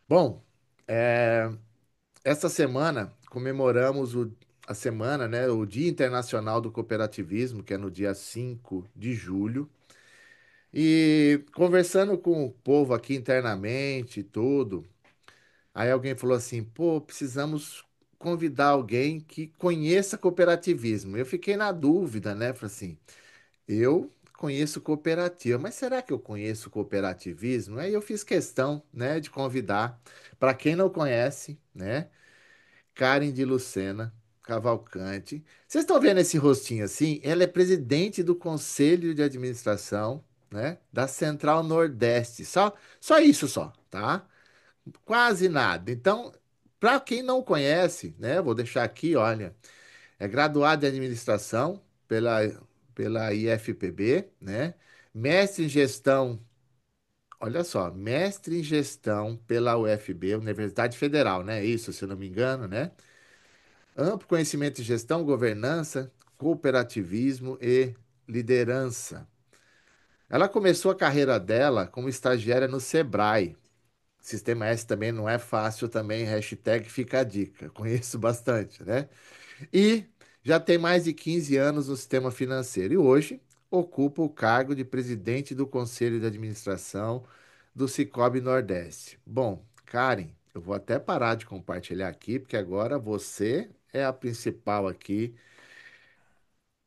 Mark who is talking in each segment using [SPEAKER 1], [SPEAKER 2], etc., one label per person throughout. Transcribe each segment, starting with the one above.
[SPEAKER 1] Bom, é, esta semana comemoramos a semana, né, o Dia Internacional do Cooperativismo, que é no dia 5 de julho. E conversando com o povo aqui internamente e tudo, aí alguém falou assim: pô, precisamos convidar alguém que conheça cooperativismo. Eu fiquei na dúvida, né? Falei assim: eu conheço cooperativa, mas será que eu conheço cooperativismo? Aí eu fiz questão, né, de convidar. Para quem não conhece, né? Karen de Lucena Cavalcante. Vocês estão vendo esse rostinho assim? Ela é presidente do Conselho de Administração, né, da Central Nordeste. Só isso só, tá? Quase nada. Então, para quem não conhece, né, vou deixar aqui, olha, é graduada em administração pela IFPB, né? Mestre em gestão, olha só, mestre em gestão pela UFB, Universidade Federal, né? Isso, se eu não me engano, né? Amplo conhecimento em gestão, governança, cooperativismo e liderança. Ela começou a carreira dela como estagiária no Sebrae. Sistema S também não é fácil também, hashtag fica a dica. Conheço bastante, né? E já tem mais de 15 anos no sistema financeiro e hoje ocupa o cargo de presidente do Conselho de Administração do Cicobi Nordeste. Bom, Karen, eu vou até parar de compartilhar aqui, porque agora você é a principal aqui.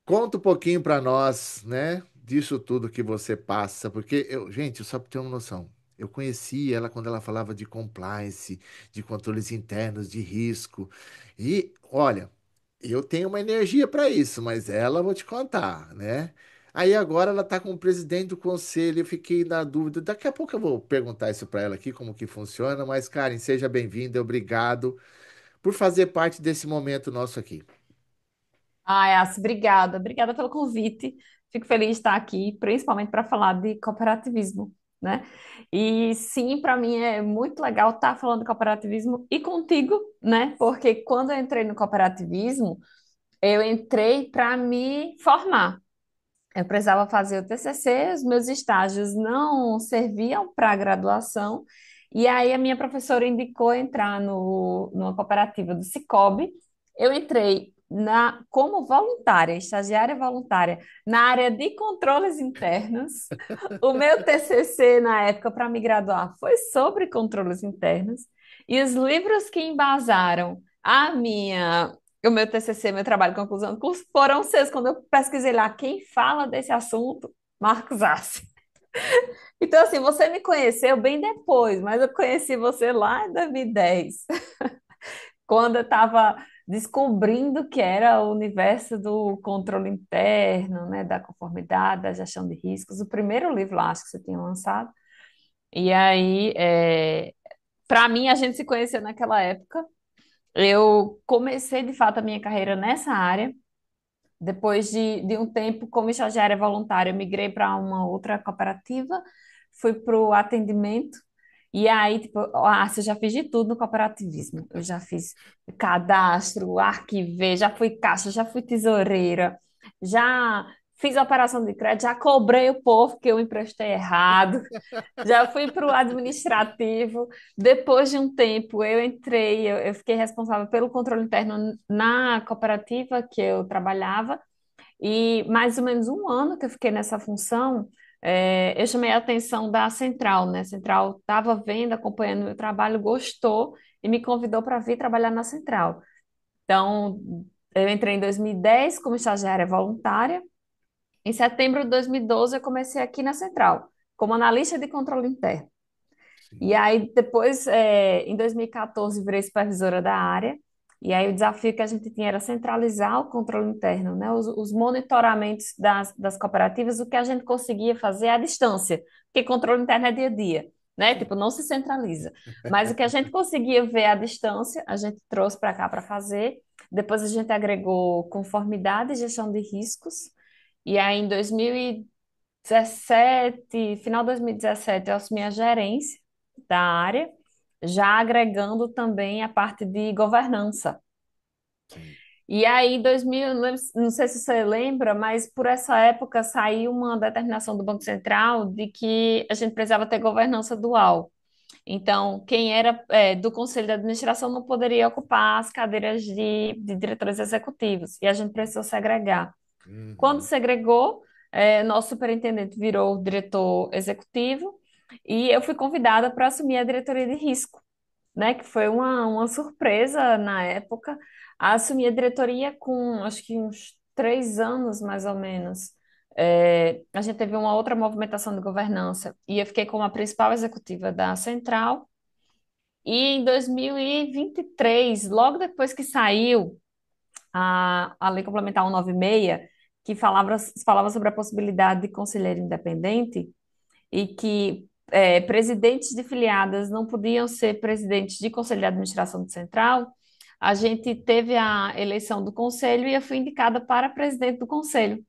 [SPEAKER 1] Conta um pouquinho para nós, né, disso tudo que você passa, porque gente, só para ter uma noção, eu conheci ela quando ela falava de compliance, de controles internos, de risco. E olha, eu tenho uma energia para isso, mas ela vou te contar, né? Aí agora ela está como presidente do conselho, eu fiquei na dúvida. Daqui a pouco eu vou perguntar isso para ela aqui, como que funciona, mas Karen, seja bem-vinda, obrigado por fazer parte desse momento nosso aqui.
[SPEAKER 2] Ai, Aço, obrigada. Obrigada pelo convite. Fico feliz de estar aqui, principalmente para falar de cooperativismo, né? E sim, para mim é muito legal estar falando de cooperativismo e contigo, né? Porque quando eu entrei no cooperativismo, eu entrei para me formar. Eu precisava fazer o TCC, os meus estágios não serviam para a graduação, e aí a minha professora indicou entrar numa cooperativa do Cicobi. Eu entrei como voluntária, estagiária voluntária, na área de controles internos. O meu TCC na época para me graduar foi sobre controles internos, e os livros que embasaram o meu TCC, meu trabalho de conclusão de curso, foram seus. Quando eu pesquisei lá quem fala desse assunto, Marcos Assi. Então, assim, você me conheceu bem depois, mas eu conheci você lá em 2010, quando eu estava descobrindo que era o universo do controle interno, né, da conformidade, da gestão de riscos. O primeiro livro lá, acho que você tinha lançado. E aí, para mim, a gente se conheceu naquela época. Eu comecei, de fato, a minha carreira nessa área. Depois de um tempo como estagiária voluntária, eu migrei para uma outra cooperativa, fui para o atendimento, e aí, tipo, eu já fiz de tudo no cooperativismo. Eu já fiz cadastro, arquivei, já fui caixa, já fui tesoureira, já fiz operação de crédito, já cobrei o povo que eu emprestei errado, já fui para o administrativo. Depois de um tempo, eu fiquei responsável pelo controle interno na cooperativa que eu trabalhava. E mais ou menos um ano que eu fiquei nessa função, eu chamei a atenção da Central, né? A Central estava vendo, acompanhando o meu trabalho, gostou e me convidou para vir trabalhar na Central. Então, eu entrei em 2010 como estagiária voluntária. Em setembro de 2012, eu comecei aqui na Central, como analista de controle interno. E
[SPEAKER 1] Sim.
[SPEAKER 2] aí, depois, em 2014, virei supervisora da área. E aí, o desafio que a gente tinha era centralizar o controle interno, né? Os monitoramentos das cooperativas, o que a gente conseguia fazer à distância, porque controle interno é dia a dia, né? Tipo, não se centraliza. Mas o que a gente conseguia ver à distância, a gente trouxe para cá para fazer. Depois, a gente agregou conformidade e gestão de riscos. E aí, em 2017, final de 2017, eu assumi a gerência da área, já agregando também a parte de governança.
[SPEAKER 1] Sim.
[SPEAKER 2] E aí, em 2000, não sei se você lembra, mas por essa época saiu uma determinação do Banco Central de que a gente precisava ter governança dual. Então, quem era do conselho de administração não poderia ocupar as cadeiras de diretores executivos, e a gente precisou segregar. Quando
[SPEAKER 1] Uhum.
[SPEAKER 2] segregou, nosso superintendente virou o diretor executivo, e eu fui convidada para assumir a diretoria de risco, né? Que foi uma surpresa na época. Assumi a diretoria com acho que uns 3 anos, mais ou menos. A gente teve uma outra movimentação de governança e eu fiquei como a principal executiva da central. E em 2023, logo depois que saiu a Lei Complementar 196, que falava sobre a possibilidade de conselheiro independente, e que presidentes de filiadas não podiam ser presidentes de conselho de administração do Central, a gente teve a eleição do conselho e eu fui indicada para presidente do conselho,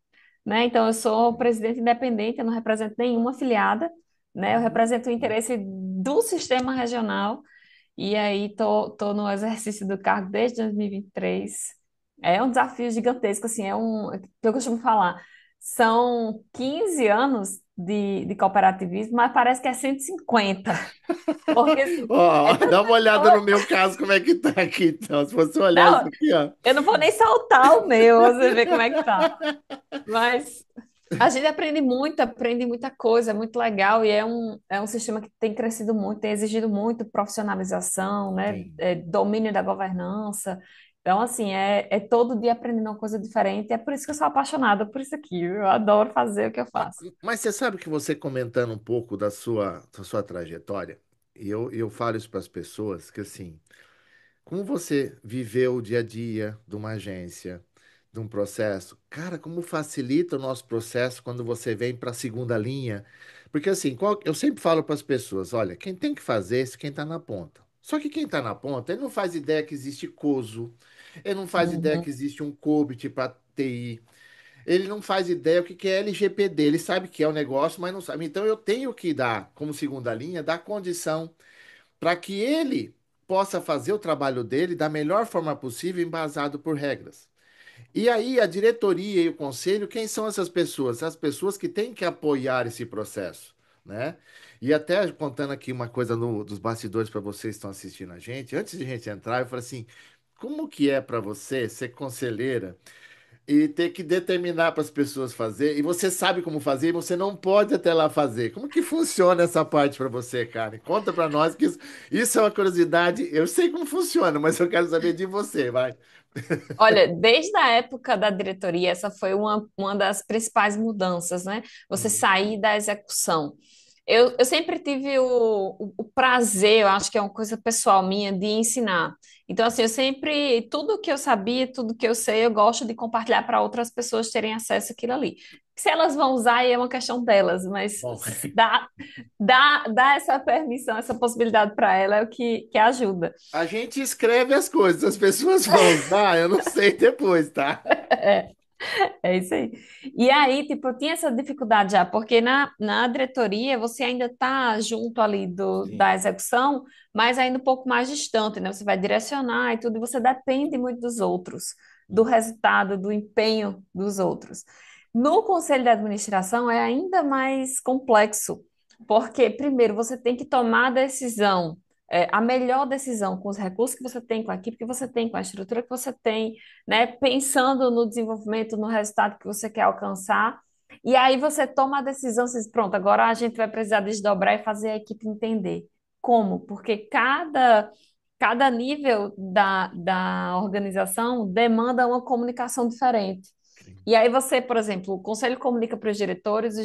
[SPEAKER 2] né? Então, eu sou presidente independente, eu não represento nenhuma filiada, né? Eu represento o
[SPEAKER 1] Uhum.
[SPEAKER 2] interesse do sistema regional e aí tô no exercício do cargo desde 2023. É um desafio gigantesco, assim, que eu costumo falar. São 15 anos de cooperativismo, mas parece que é 150. Porque, assim, é
[SPEAKER 1] Ó, dá
[SPEAKER 2] tanta
[SPEAKER 1] uma olhada no
[SPEAKER 2] coisa.
[SPEAKER 1] meu caso, como é que tá aqui, então. Se você olhar isso
[SPEAKER 2] Não,
[SPEAKER 1] aqui, ó.
[SPEAKER 2] eu não vou nem soltar o meu, você vê como é que tá. Mas a gente aprende muita coisa, é muito legal, e é um sistema que tem crescido muito, tem exigido muito profissionalização, né?
[SPEAKER 1] Sim.
[SPEAKER 2] Domínio da governança. Então, assim, é todo dia aprendendo uma coisa diferente, é por isso que eu sou apaixonada por isso aqui, eu adoro fazer o que eu
[SPEAKER 1] Mas,
[SPEAKER 2] faço.
[SPEAKER 1] mas você sabe que você comentando um pouco da sua trajetória, e eu falo isso para as pessoas, que assim, como você viveu o dia a dia de uma agência, de um processo, cara, como facilita o nosso processo quando você vem para a segunda linha. Porque assim, eu sempre falo para as pessoas, olha, quem tem que fazer isso é quem está na ponta. Só que quem está na ponta, ele não faz ideia que existe COSO, ele não faz ideia
[SPEAKER 2] Uhum.
[SPEAKER 1] que existe um COBIT para TI, ele não faz ideia o que que é LGPD, ele sabe que é o negócio, mas não sabe. Então eu tenho que dar, como segunda linha, dar condição para que ele possa fazer o trabalho dele da melhor forma possível, embasado por regras. E aí, a diretoria e o conselho, quem são essas pessoas? As pessoas que têm que apoiar esse processo, né? E até contando aqui uma coisa dos bastidores para vocês que estão assistindo a gente, antes de a gente entrar, eu falei assim: como que é para você ser conselheira e ter que determinar para as pessoas fazer, e você sabe como fazer, e você não pode até lá fazer? Como que funciona essa parte para você, Karen? Conta para nós que isso é uma curiosidade. Eu sei como funciona, mas eu quero saber de você, vai.
[SPEAKER 2] Olha, desde a época da diretoria, essa foi uma das principais mudanças, né? Você
[SPEAKER 1] Hum.
[SPEAKER 2] sair da execução. Eu sempre tive o prazer, eu acho que é uma coisa pessoal minha, de ensinar. Então, assim, eu sempre, tudo que eu sabia, tudo que eu sei, eu gosto de compartilhar para outras pessoas terem acesso àquilo ali. Se elas vão usar, aí é uma questão delas, mas
[SPEAKER 1] Bom,
[SPEAKER 2] dá essa permissão, essa possibilidade para ela é o que ajuda.
[SPEAKER 1] a gente escreve as coisas, as pessoas vão usar, eu não sei depois, tá?
[SPEAKER 2] É isso aí. E aí, tipo, eu tinha essa dificuldade já, porque na diretoria você ainda está junto ali da
[SPEAKER 1] Sim.
[SPEAKER 2] execução, mas ainda um pouco mais distante, né? Você vai direcionar e tudo, e você depende muito dos outros, do
[SPEAKER 1] Hum.
[SPEAKER 2] resultado, do empenho dos outros. No conselho de administração é ainda mais complexo, porque, primeiro, você tem que tomar a decisão, a melhor decisão com os recursos que você tem, com a equipe que você tem, com a estrutura que você tem, né? Pensando no desenvolvimento, no resultado que você quer alcançar. E aí você toma a decisão, você diz, pronto, agora a gente vai precisar desdobrar e fazer a equipe entender. Como? Porque cada nível da organização demanda uma comunicação diferente.
[SPEAKER 1] Sim.
[SPEAKER 2] E aí você, por exemplo, o conselho comunica para os diretores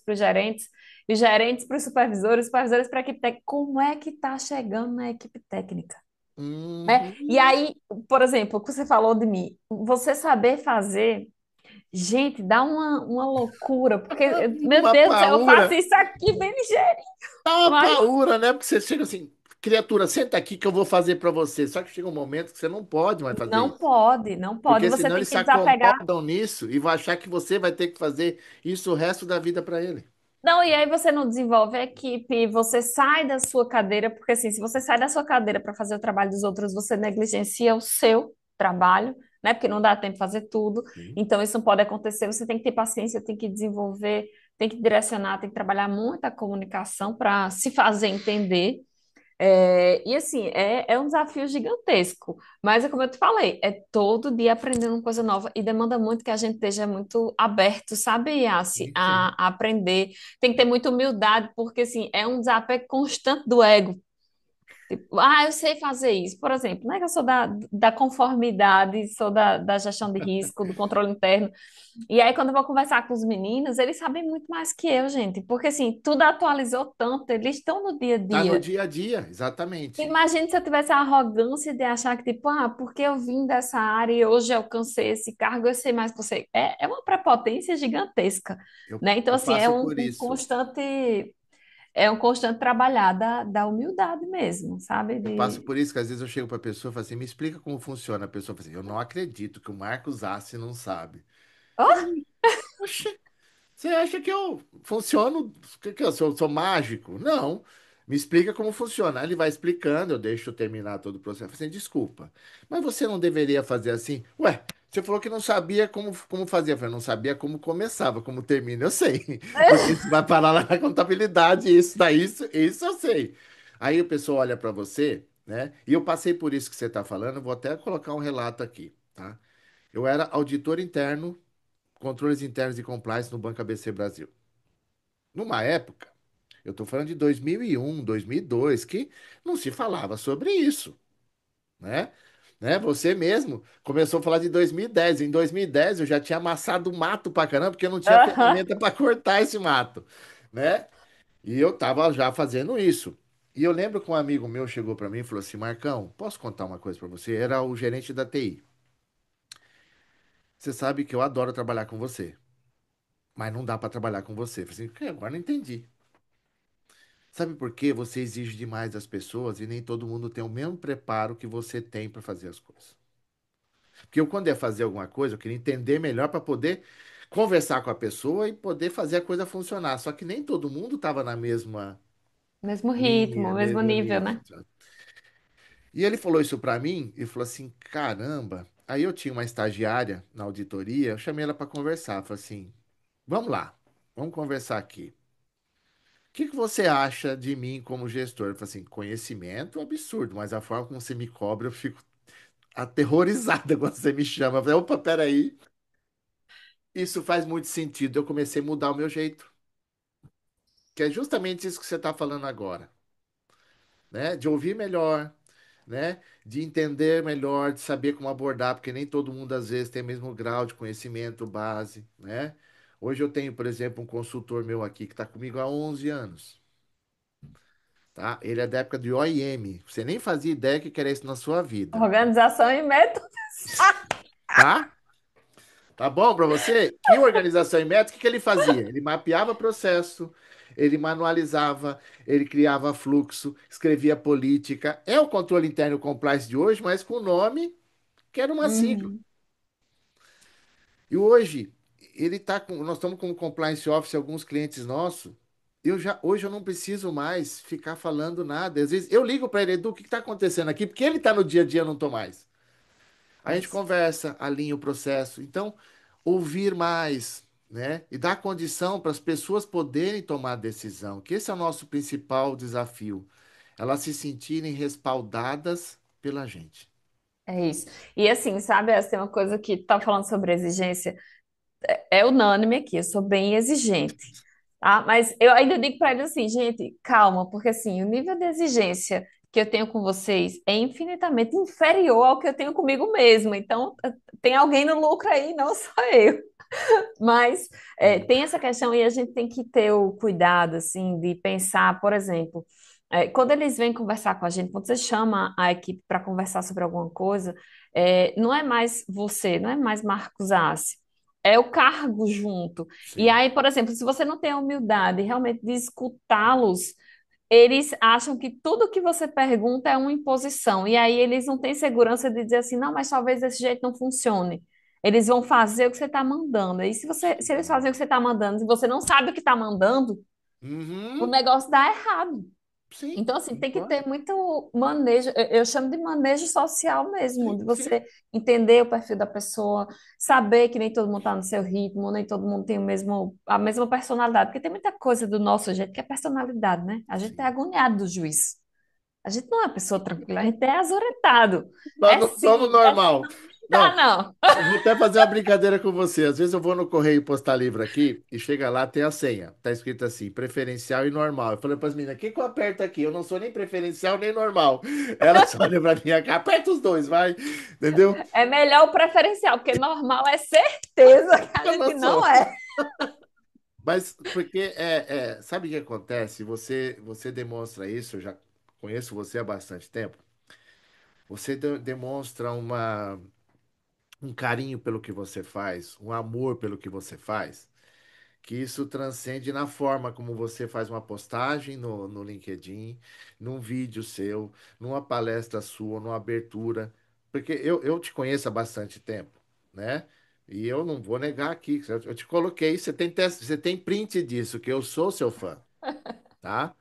[SPEAKER 2] para os gerentes, os gerentes para os supervisores para a equipe técnica. Como é que está chegando na equipe técnica? Né? E
[SPEAKER 1] Uhum.
[SPEAKER 2] aí, por exemplo, o que você falou de mim, você saber fazer, gente, dá uma loucura, porque, meu
[SPEAKER 1] Uma
[SPEAKER 2] Deus do céu, eu faço
[SPEAKER 1] paura.
[SPEAKER 2] isso aqui bem ligeiro,
[SPEAKER 1] Dá uma
[SPEAKER 2] mas
[SPEAKER 1] paura, né? Porque você chega assim, criatura, senta aqui que eu vou fazer pra você. Só que chega um momento que você não pode mais fazer
[SPEAKER 2] não
[SPEAKER 1] isso.
[SPEAKER 2] pode, não pode.
[SPEAKER 1] Porque
[SPEAKER 2] Você
[SPEAKER 1] senão
[SPEAKER 2] tem
[SPEAKER 1] eles se
[SPEAKER 2] que desapegar.
[SPEAKER 1] acomodam nisso e vão achar que você vai ter que fazer isso o resto da vida pra ele.
[SPEAKER 2] Não, e aí você não desenvolve a equipe, você sai da sua cadeira, porque assim, se você sai da sua cadeira para fazer o trabalho dos outros, você negligencia o seu trabalho, né? Porque não dá tempo de fazer tudo.
[SPEAKER 1] Sim.
[SPEAKER 2] Então, isso não pode acontecer. Você tem que ter paciência, tem que desenvolver, tem que direcionar, tem que trabalhar muita comunicação para se fazer entender. E assim, é um desafio gigantesco. Mas é como eu te falei, é todo dia aprendendo uma coisa nova e demanda muito que a gente esteja muito aberto, sabe, Yassi,
[SPEAKER 1] Sim, sim.
[SPEAKER 2] a aprender. Tem que ter muita humildade, porque assim, é um desapego constante do ego. Tipo, eu sei fazer isso. Por exemplo, não é que eu sou da conformidade, sou da gestão de risco, do controle interno. E aí, quando eu vou conversar com os meninos, eles sabem muito mais que eu, gente. Porque, assim, tudo atualizou tanto, eles estão no dia a
[SPEAKER 1] Tá no
[SPEAKER 2] dia.
[SPEAKER 1] dia a dia, exatamente.
[SPEAKER 2] Imagina se eu tivesse a arrogância de achar que, tipo, porque eu vim dessa área e hoje eu alcancei esse cargo, eu sei mais que você. É uma prepotência gigantesca,
[SPEAKER 1] Eu,
[SPEAKER 2] né? Então,
[SPEAKER 1] eu
[SPEAKER 2] assim,
[SPEAKER 1] passo por isso.
[SPEAKER 2] é um constante trabalhar da humildade mesmo, sabe?
[SPEAKER 1] Eu passo por isso que às vezes eu chego para a pessoa e falo assim, me explica como funciona. A pessoa fala assim, eu não acredito que o Marcos Assi não sabe.
[SPEAKER 2] Oh,
[SPEAKER 1] Falei, oxe, você acha que eu funciono? Que eu sou mágico? Não. Me explica como funciona. Aí ele vai explicando, eu deixo eu terminar todo o processo. Eu falo assim, desculpa, mas você não deveria fazer assim? Ué, você falou que não sabia como fazer. Eu falei, não sabia como começava, como termina, eu sei. Porque você vai parar lá na contabilidade, isso eu sei. Aí o pessoal olha para você, né? E eu passei por isso que você está falando, eu vou até colocar um relato aqui, tá? Eu era auditor interno, controles internos e compliance no Banco ABC Brasil. Numa época, eu estou falando de 2001, 2002, que não se falava sobre isso, né? Você mesmo começou a falar de 2010. Em 2010 eu já tinha amassado mato pra caramba, porque eu não tinha
[SPEAKER 2] aham.
[SPEAKER 1] ferramenta para cortar esse mato, né? E eu tava já fazendo isso. E eu lembro que um amigo meu chegou para mim e falou assim: Marcão, posso contar uma coisa para você? Era o gerente da TI. Você sabe que eu adoro trabalhar com você, mas não dá para trabalhar com você. Eu falei assim, "Que? Agora não entendi. Sabe por quê? Você exige demais das pessoas e nem todo mundo tem o mesmo preparo que você tem para fazer as coisas. Porque eu, quando ia fazer alguma coisa, eu queria entender melhor para poder conversar com a pessoa e poder fazer a coisa funcionar. Só que nem todo mundo estava na mesma
[SPEAKER 2] Mesmo ritmo,
[SPEAKER 1] linha,
[SPEAKER 2] mesmo
[SPEAKER 1] mesmo
[SPEAKER 2] nível,
[SPEAKER 1] nível.
[SPEAKER 2] né?
[SPEAKER 1] Sabe? E ele falou isso para mim e falou assim: caramba. Aí eu tinha uma estagiária na auditoria, eu chamei ela para conversar. Falei assim: vamos lá, vamos conversar aqui. O que que você acha de mim como gestor? Eu falei assim, conhecimento absurdo, mas a forma como você me cobra, eu fico aterrorizada quando você me chama. Eu falei, opa, peraí. Isso faz muito sentido. Eu comecei a mudar o meu jeito, que é justamente isso que você está falando agora, né? De ouvir melhor, né? De entender melhor, de saber como abordar, porque nem todo mundo às vezes tem o mesmo grau de conhecimento base, né? Hoje eu tenho, por exemplo, um consultor meu aqui que está comigo há 11 anos. Tá? Ele é da época do OIM. Você nem fazia ideia que era isso na sua vida,
[SPEAKER 2] Organização e método.
[SPEAKER 1] tá? Tá bom para você? Que organização e método, o que que ele fazia? Ele mapeava processo, ele manualizava, ele criava fluxo, escrevia política. É o controle interno compliance de hoje, mas com o nome que era uma sigla.
[SPEAKER 2] Uhum.
[SPEAKER 1] E hoje, nós estamos com o compliance office, alguns clientes nossos. Hoje eu não preciso mais ficar falando nada. Às vezes eu ligo para ele, Edu, o que está acontecendo aqui? Porque ele está no dia a dia, eu não estou mais. A gente
[SPEAKER 2] Isso.
[SPEAKER 1] conversa, alinha o processo. Então, ouvir mais, né? E dar condição para as pessoas poderem tomar decisão, que esse é o nosso principal desafio. Elas se sentirem respaldadas pela gente.
[SPEAKER 2] É isso. E assim, sabe, essa é uma coisa que tá falando sobre exigência, é unânime aqui, eu sou bem exigente, tá? Mas eu ainda digo para eles assim, gente, calma, porque assim, o nível de exigência que eu tenho com vocês é infinitamente inferior ao que eu tenho comigo mesma. Então, tem alguém no lucro aí, não sou eu. Mas
[SPEAKER 1] Sim.
[SPEAKER 2] tem essa questão e a gente tem que ter o cuidado, assim, de pensar, por exemplo, quando eles vêm conversar com a gente, quando você chama a equipe para conversar sobre alguma coisa, não é mais você, não é mais Marcos Assi, é o cargo junto. E
[SPEAKER 1] Sim.
[SPEAKER 2] aí, por exemplo, se você não tem a humildade realmente de escutá-los, eles acham que tudo que você pergunta é uma imposição. E aí eles não têm segurança de dizer assim, não, mas talvez desse jeito não funcione. Eles vão fazer o que você está mandando. E se eles fazem o que você está mandando e você não sabe o que está mandando, o
[SPEAKER 1] Uhum.
[SPEAKER 2] negócio dá errado.
[SPEAKER 1] Sim,
[SPEAKER 2] Então, assim, tem que
[SPEAKER 1] concordo.
[SPEAKER 2] ter muito manejo, eu chamo de manejo social mesmo,
[SPEAKER 1] Sim,
[SPEAKER 2] de
[SPEAKER 1] sim,
[SPEAKER 2] você entender o perfil da pessoa, saber que nem todo mundo está no seu ritmo, nem todo mundo tem a mesma personalidade, porque tem muita coisa do nosso jeito que é personalidade, né? A gente é
[SPEAKER 1] sim.
[SPEAKER 2] agoniado do juiz. A gente não é pessoa tranquila, a gente é azoretado.
[SPEAKER 1] Só
[SPEAKER 2] É
[SPEAKER 1] no, só no
[SPEAKER 2] sim, essa
[SPEAKER 1] normal.
[SPEAKER 2] não dá,
[SPEAKER 1] Não,
[SPEAKER 2] não.
[SPEAKER 1] eu vou até fazer uma brincadeira com você. Às vezes eu vou no correio postar livro aqui e chega lá, tem a senha. Tá escrito assim, preferencial e normal. Eu falei para as meninas, o que que eu aperto aqui? Eu não sou nem preferencial nem normal. Elas olham para mim, aperta os dois, vai. Entendeu?
[SPEAKER 2] É melhor o preferencial, porque normal é certeza que a
[SPEAKER 1] Eu não
[SPEAKER 2] gente não
[SPEAKER 1] sou.
[SPEAKER 2] é.
[SPEAKER 1] Mas porque sabe o que acontece? Você demonstra isso, eu já conheço você há bastante tempo. Você demonstra um carinho pelo que você faz, um amor pelo que você faz, que isso transcende na forma como você faz uma postagem no LinkedIn, num vídeo seu, numa palestra sua, numa abertura. Porque eu te conheço há bastante tempo, né? E eu não vou negar aqui, eu te coloquei, você tem print disso, que eu sou seu fã, tá?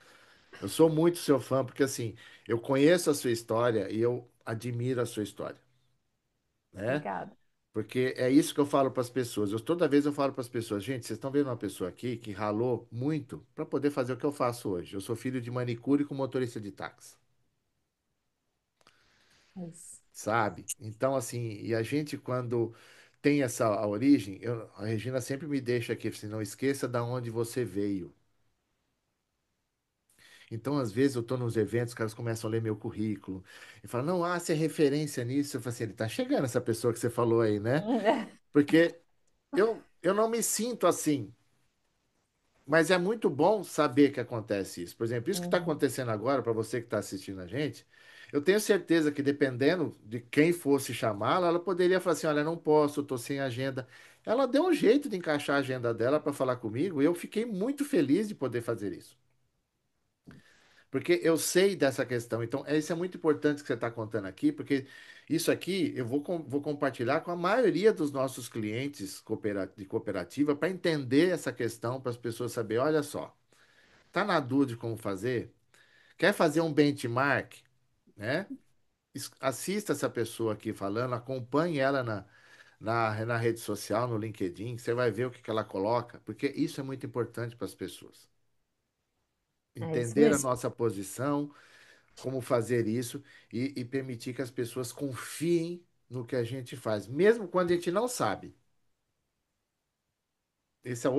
[SPEAKER 1] Eu sou muito seu fã, porque assim, eu conheço a sua história e eu admiro a sua história, né?
[SPEAKER 2] Obrigada.
[SPEAKER 1] Porque é isso que eu falo para as pessoas. Toda vez eu falo para as pessoas, gente, vocês estão vendo uma pessoa aqui que ralou muito para poder fazer o que eu faço hoje. Eu sou filho de manicure com motorista de táxi,
[SPEAKER 2] É isso.
[SPEAKER 1] sabe? Então, assim, e a gente quando tem essa a origem, a Regina sempre me deixa aqui, assim, não esqueça da onde você veio. Então, às vezes, eu estou nos eventos, os caras começam a ler meu currículo e falam, não, você é referência nisso. Eu falo assim, ele tá chegando essa pessoa que você falou aí, né? Porque eu não me sinto assim. Mas é muito bom saber que acontece isso. Por exemplo, isso que está
[SPEAKER 2] Uhum.
[SPEAKER 1] acontecendo agora, para você que está assistindo a gente, eu tenho certeza que dependendo de quem fosse chamá-la, ela poderia falar assim: olha, não posso, estou sem agenda. Ela deu um jeito de encaixar a agenda dela para falar comigo e eu fiquei muito feliz de poder fazer isso. Porque eu sei dessa questão. Então, isso é muito importante que você está contando aqui, porque isso aqui eu vou compartilhar com a maioria dos nossos clientes de cooperativa para entender essa questão, para as pessoas saberem, olha só. Tá na dúvida de como fazer? Quer fazer um benchmark, né? Assista essa pessoa aqui falando, acompanhe ela na rede social, no LinkedIn, você vai ver o que que ela coloca, porque isso é muito importante para as pessoas.
[SPEAKER 2] É isso
[SPEAKER 1] Entender a
[SPEAKER 2] mesmo.
[SPEAKER 1] nossa posição, como fazer isso e permitir que as pessoas confiem no que a gente faz, mesmo quando a gente não sabe. Esse é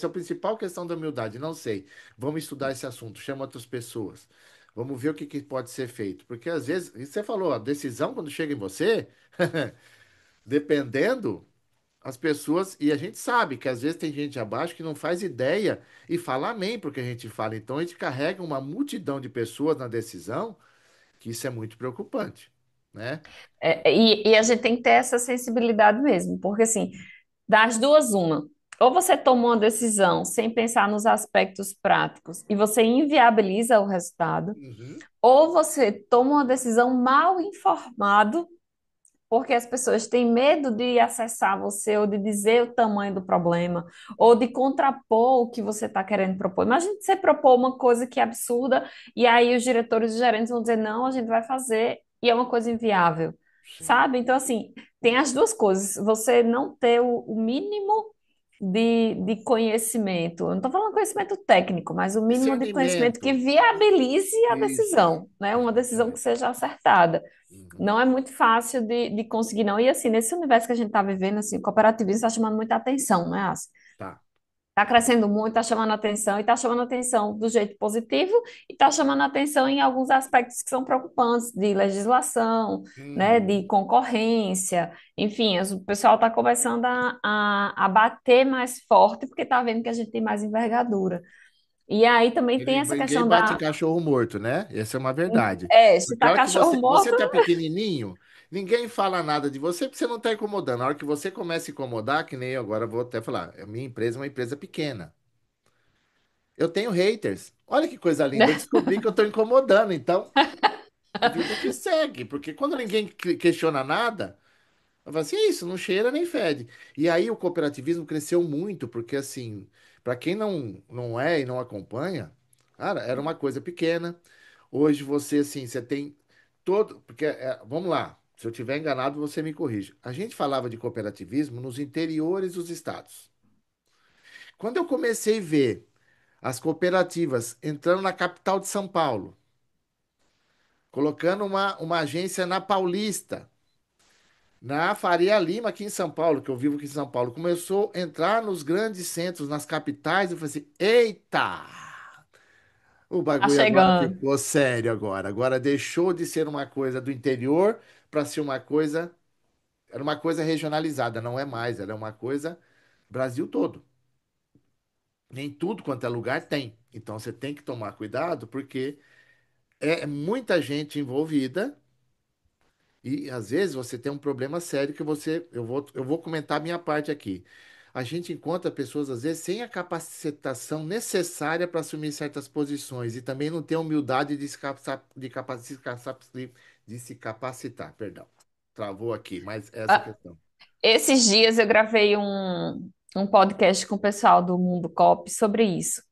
[SPEAKER 1] o principal questão da humildade. Não sei. Vamos estudar esse assunto. Chama outras pessoas. Vamos ver o que, que pode ser feito. Porque às vezes, e você falou, a decisão quando chega em você, dependendo, as pessoas, e a gente sabe que às vezes tem gente abaixo que não faz ideia e fala amém porque a gente fala. Então a gente carrega uma multidão de pessoas na decisão, que isso é muito preocupante, né?
[SPEAKER 2] E a gente tem que ter essa sensibilidade mesmo, porque assim, das duas, uma. Ou você toma uma decisão sem pensar nos aspectos práticos e você inviabiliza o resultado,
[SPEAKER 1] Uhum.
[SPEAKER 2] ou você toma uma decisão mal informado, porque as pessoas têm medo de acessar você, ou de dizer o tamanho do problema, ou de contrapor o que você está querendo propor. Imagina você propor uma coisa que é absurda, e aí os diretores e gerentes vão dizer, não, a gente vai fazer, e é uma coisa inviável,
[SPEAKER 1] Sim.
[SPEAKER 2] sabe? Então, assim, tem as duas coisas. Você não ter o mínimo de conhecimento, eu não estou falando conhecimento técnico, mas o mínimo de conhecimento que
[SPEAKER 1] Discernimento.
[SPEAKER 2] viabilize a
[SPEAKER 1] Isso.
[SPEAKER 2] decisão, né? Uma decisão que
[SPEAKER 1] Exatamente.
[SPEAKER 2] seja acertada.
[SPEAKER 1] Uhum.
[SPEAKER 2] Não é muito fácil de conseguir, não. E assim, nesse universo que a gente está vivendo, assim, o cooperativismo está chamando muita atenção, né, Asi?
[SPEAKER 1] Tá.
[SPEAKER 2] Está crescendo muito, está chamando atenção, e está chamando atenção do jeito positivo, e está chamando atenção em alguns aspectos que são preocupantes, de legislação, né, de
[SPEAKER 1] Uhum.
[SPEAKER 2] concorrência, enfim, o pessoal está começando a bater mais forte, porque está vendo que a gente tem mais envergadura. E aí também tem essa
[SPEAKER 1] Ninguém
[SPEAKER 2] questão
[SPEAKER 1] bate em
[SPEAKER 2] da.
[SPEAKER 1] cachorro morto, né? Essa é uma verdade.
[SPEAKER 2] Se
[SPEAKER 1] Porque a
[SPEAKER 2] tá
[SPEAKER 1] hora que
[SPEAKER 2] cachorro
[SPEAKER 1] você
[SPEAKER 2] morto.
[SPEAKER 1] tá pequenininho, ninguém fala nada de você porque você não tá incomodando. A hora que você começa a incomodar, que nem eu agora vou até falar, a minha empresa é uma empresa pequena. Eu tenho haters. Olha que coisa linda, eu descobri que eu tô incomodando, então vida que segue, porque quando ninguém questiona nada, eu falo assim, é isso, não cheira nem fede. E aí o cooperativismo cresceu muito, porque assim, para quem não é e não acompanha, cara, era uma coisa pequena. Hoje você, assim, você tem todo. Porque, vamos lá, se eu tiver enganado, você me corrige. A gente falava de cooperativismo nos interiores dos estados. Quando eu comecei a ver as cooperativas entrando na capital de São Paulo, colocando uma agência na Paulista, na Faria Lima, aqui em São Paulo, que eu vivo aqui em São Paulo. Começou a entrar nos grandes centros, nas capitais, eu falei assim: eita! O
[SPEAKER 2] Tá
[SPEAKER 1] bagulho agora
[SPEAKER 2] chegando.
[SPEAKER 1] ficou sério agora. Agora deixou de ser uma coisa do interior para ser uma coisa. Era uma coisa regionalizada, não é mais. Ela é uma coisa Brasil todo. Nem tudo quanto é lugar tem. Então você tem que tomar cuidado, porque é muita gente envolvida e às vezes você tem um problema sério que você. Eu vou comentar a minha parte aqui. A gente encontra pessoas, às vezes, sem a capacitação necessária para assumir certas posições e também não tem a humildade de se capacitar, perdão. Travou aqui, mas é essa a
[SPEAKER 2] Ah,
[SPEAKER 1] questão.
[SPEAKER 2] esses dias eu gravei um podcast com o pessoal do Mundo Cop sobre isso.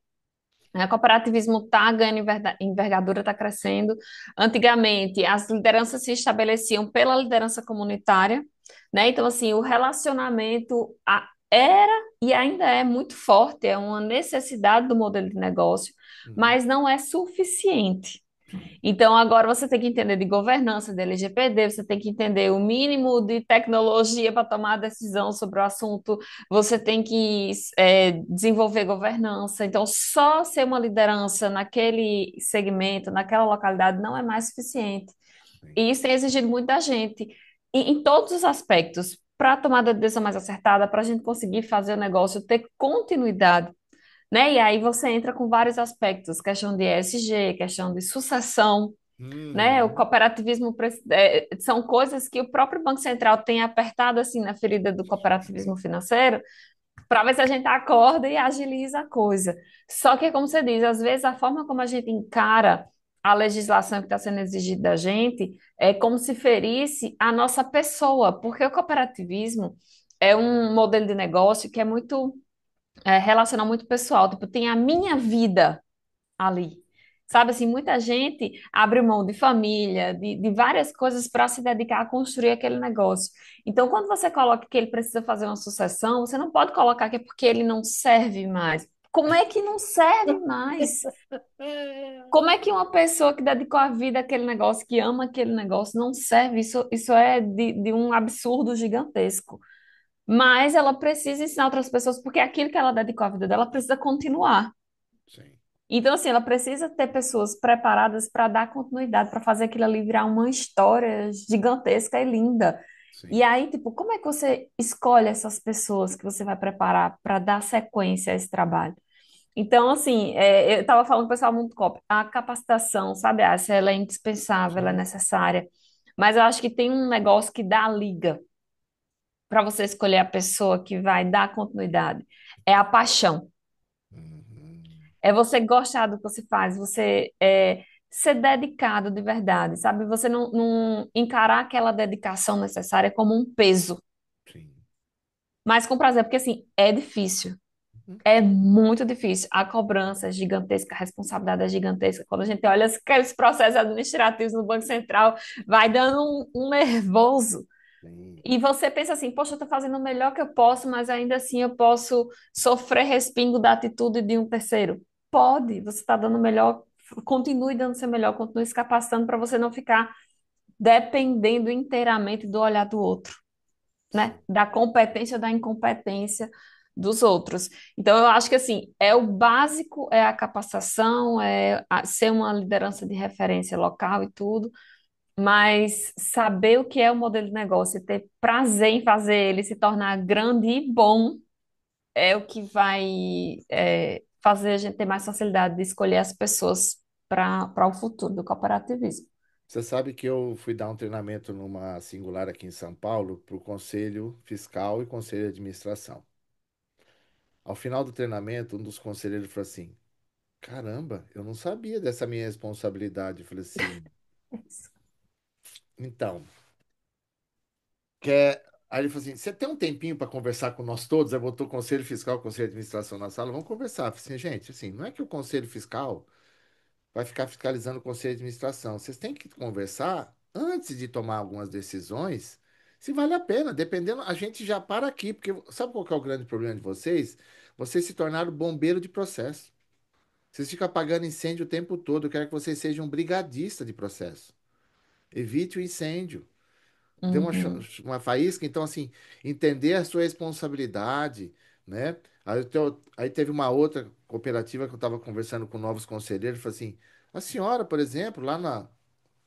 [SPEAKER 2] O cooperativismo está ganhando envergadura, está crescendo. Antigamente, as lideranças se estabeleciam pela liderança comunitária, né? Então, assim, o relacionamento era e ainda é muito forte, é uma necessidade do modelo de negócio,
[SPEAKER 1] Uhum.
[SPEAKER 2] mas não é suficiente.
[SPEAKER 1] Sim.
[SPEAKER 2] Então, agora você tem que entender de governança, de LGPD, você tem que entender o mínimo de tecnologia para tomar decisão sobre o assunto, você tem que desenvolver governança. Então, só ser uma liderança naquele segmento, naquela localidade, não é mais suficiente.
[SPEAKER 1] Sim.
[SPEAKER 2] E isso tem exigido muito da gente, em todos os aspectos, para a tomada de decisão mais acertada, para a gente conseguir fazer o negócio ter continuidade, né? E aí você entra com vários aspectos, questão de ESG, questão de sucessão, né? O
[SPEAKER 1] Uhum.
[SPEAKER 2] cooperativismo são coisas que o próprio Banco Central tem apertado assim na ferida do cooperativismo financeiro para ver se a gente acorda e agiliza a coisa. Só que, como você diz, às vezes a forma como a gente encara a legislação que está sendo exigida da gente é como se ferisse a nossa pessoa, porque o cooperativismo é um modelo de negócio que é muito relacional muito pessoal, tipo, tem a minha vida ali. Sabe assim, muita gente abre mão de família, de várias coisas para se dedicar a construir aquele negócio. Então, quando você coloca que ele precisa fazer uma sucessão, você não pode colocar que é porque ele não serve mais. Como é que não serve mais? Como é que uma pessoa que dedicou a vida àquele negócio, que ama aquele negócio, não serve? Isso é de um absurdo gigantesco. Mas ela precisa ensinar outras pessoas, porque aquilo que ela dedicou a vida dela precisa continuar.
[SPEAKER 1] Sim.
[SPEAKER 2] Então, assim, ela precisa ter pessoas preparadas para dar continuidade, para fazer aquilo ali virar uma história gigantesca e linda. E
[SPEAKER 1] Sim.
[SPEAKER 2] aí, tipo, como é que você escolhe essas pessoas que você vai preparar para dar sequência a esse trabalho? Então, assim, eu estava falando com o pessoal muito COP, a capacitação, sabe, Ася, ela é indispensável, ela é
[SPEAKER 1] Sim.
[SPEAKER 2] necessária, mas eu acho que tem um negócio que dá a liga para você escolher a pessoa que vai dar continuidade, é a paixão.
[SPEAKER 1] Uhum.
[SPEAKER 2] É você gostar do que você faz, você ser dedicado de verdade, sabe? Você não encarar aquela dedicação necessária como um peso,
[SPEAKER 1] Sim.
[SPEAKER 2] mas com prazer, porque assim, é difícil.
[SPEAKER 1] Uhum.
[SPEAKER 2] É muito difícil. A cobrança é gigantesca, a responsabilidade é gigantesca. Quando a gente olha aqueles processos administrativos no Banco Central, vai dando um nervoso.
[SPEAKER 1] Sim.
[SPEAKER 2] E você pensa assim, poxa, eu estou fazendo o melhor que eu posso, mas ainda assim eu posso sofrer respingo da atitude de um terceiro. Pode, você está dando o melhor, continue dando o seu melhor, continue se capacitando para você não ficar dependendo inteiramente do olhar do outro, né?
[SPEAKER 1] Sim.
[SPEAKER 2] Da competência ou da incompetência dos outros. Então, eu acho que assim, é o básico, é a capacitação, ser uma liderança de referência local e tudo, mas saber o que é o modelo de negócio e ter prazer em fazer ele se tornar grande e bom é o que vai fazer a gente ter mais facilidade de escolher as pessoas para o futuro do cooperativismo.
[SPEAKER 1] Você sabe que eu fui dar um treinamento numa singular aqui em São Paulo para o Conselho Fiscal e Conselho de Administração. Ao final do treinamento, um dos conselheiros falou assim: Caramba, eu não sabia dessa minha responsabilidade. Eu falei assim:
[SPEAKER 2] É isso.
[SPEAKER 1] Então, quer. Aí ele falou assim: Você tem um tempinho para conversar com nós todos? Aí botou o Conselho Fiscal e o Conselho de Administração na sala. Vamos conversar. Eu falei assim: Gente, assim, não é que o Conselho Fiscal vai ficar fiscalizando o Conselho de Administração. Vocês têm que conversar antes de tomar algumas decisões, se vale a pena. Dependendo, a gente já para aqui, porque sabe qual que é o grande problema de vocês? Vocês se tornaram bombeiro de processo. Vocês ficam apagando incêndio o tempo todo. Eu quero que vocês sejam brigadistas de processo. evite o incêndio. Deu
[SPEAKER 2] Uhum.
[SPEAKER 1] uma faísca, então, assim, entender a sua responsabilidade, né? Aí teve uma outra cooperativa que eu estava conversando com novos conselheiros, falei assim, a senhora, por exemplo, lá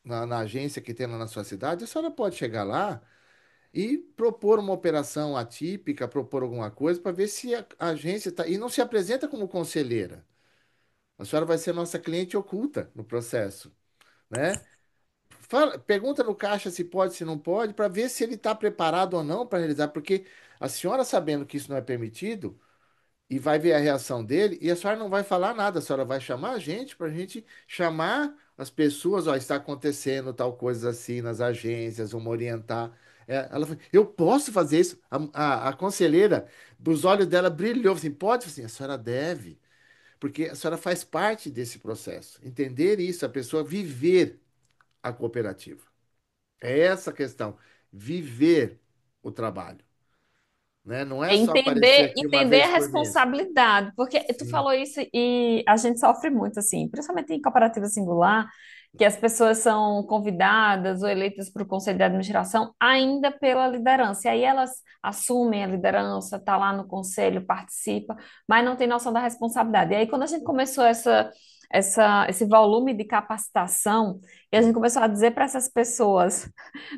[SPEAKER 1] na agência que tem lá na sua cidade, a senhora pode chegar lá e propor uma operação atípica, propor alguma coisa para ver se a agência está. E não se apresenta como conselheira. A senhora vai ser nossa cliente oculta no processo, né? Pergunta no caixa se pode, se não pode, para ver se ele está preparado ou não para realizar, porque a senhora sabendo que isso não é permitido e vai ver a reação dele, e a senhora não vai falar nada, a senhora vai chamar a gente para a gente chamar as pessoas, ó, está acontecendo tal coisa assim nas agências, vamos orientar. Ela falou, eu posso fazer isso? A conselheira, dos olhos dela brilhou, assim, pode? Assim, a senhora deve, porque a senhora faz parte desse processo. Entender isso, a pessoa viver a cooperativa. É essa a questão. Viver o trabalho, né? Não é
[SPEAKER 2] É
[SPEAKER 1] só aparecer
[SPEAKER 2] entender,
[SPEAKER 1] aqui uma
[SPEAKER 2] entender a
[SPEAKER 1] vez por mês.
[SPEAKER 2] responsabilidade, porque tu
[SPEAKER 1] Sim.
[SPEAKER 2] falou isso e a gente sofre muito, assim, principalmente em cooperativa singular, que as pessoas são convidadas ou eleitas para o conselho de administração ainda pela liderança. E aí elas assumem a liderança, tá lá no conselho, participa, mas não tem noção da responsabilidade. E aí quando a gente começou esse volume de capacitação, e a gente começou a dizer para essas pessoas,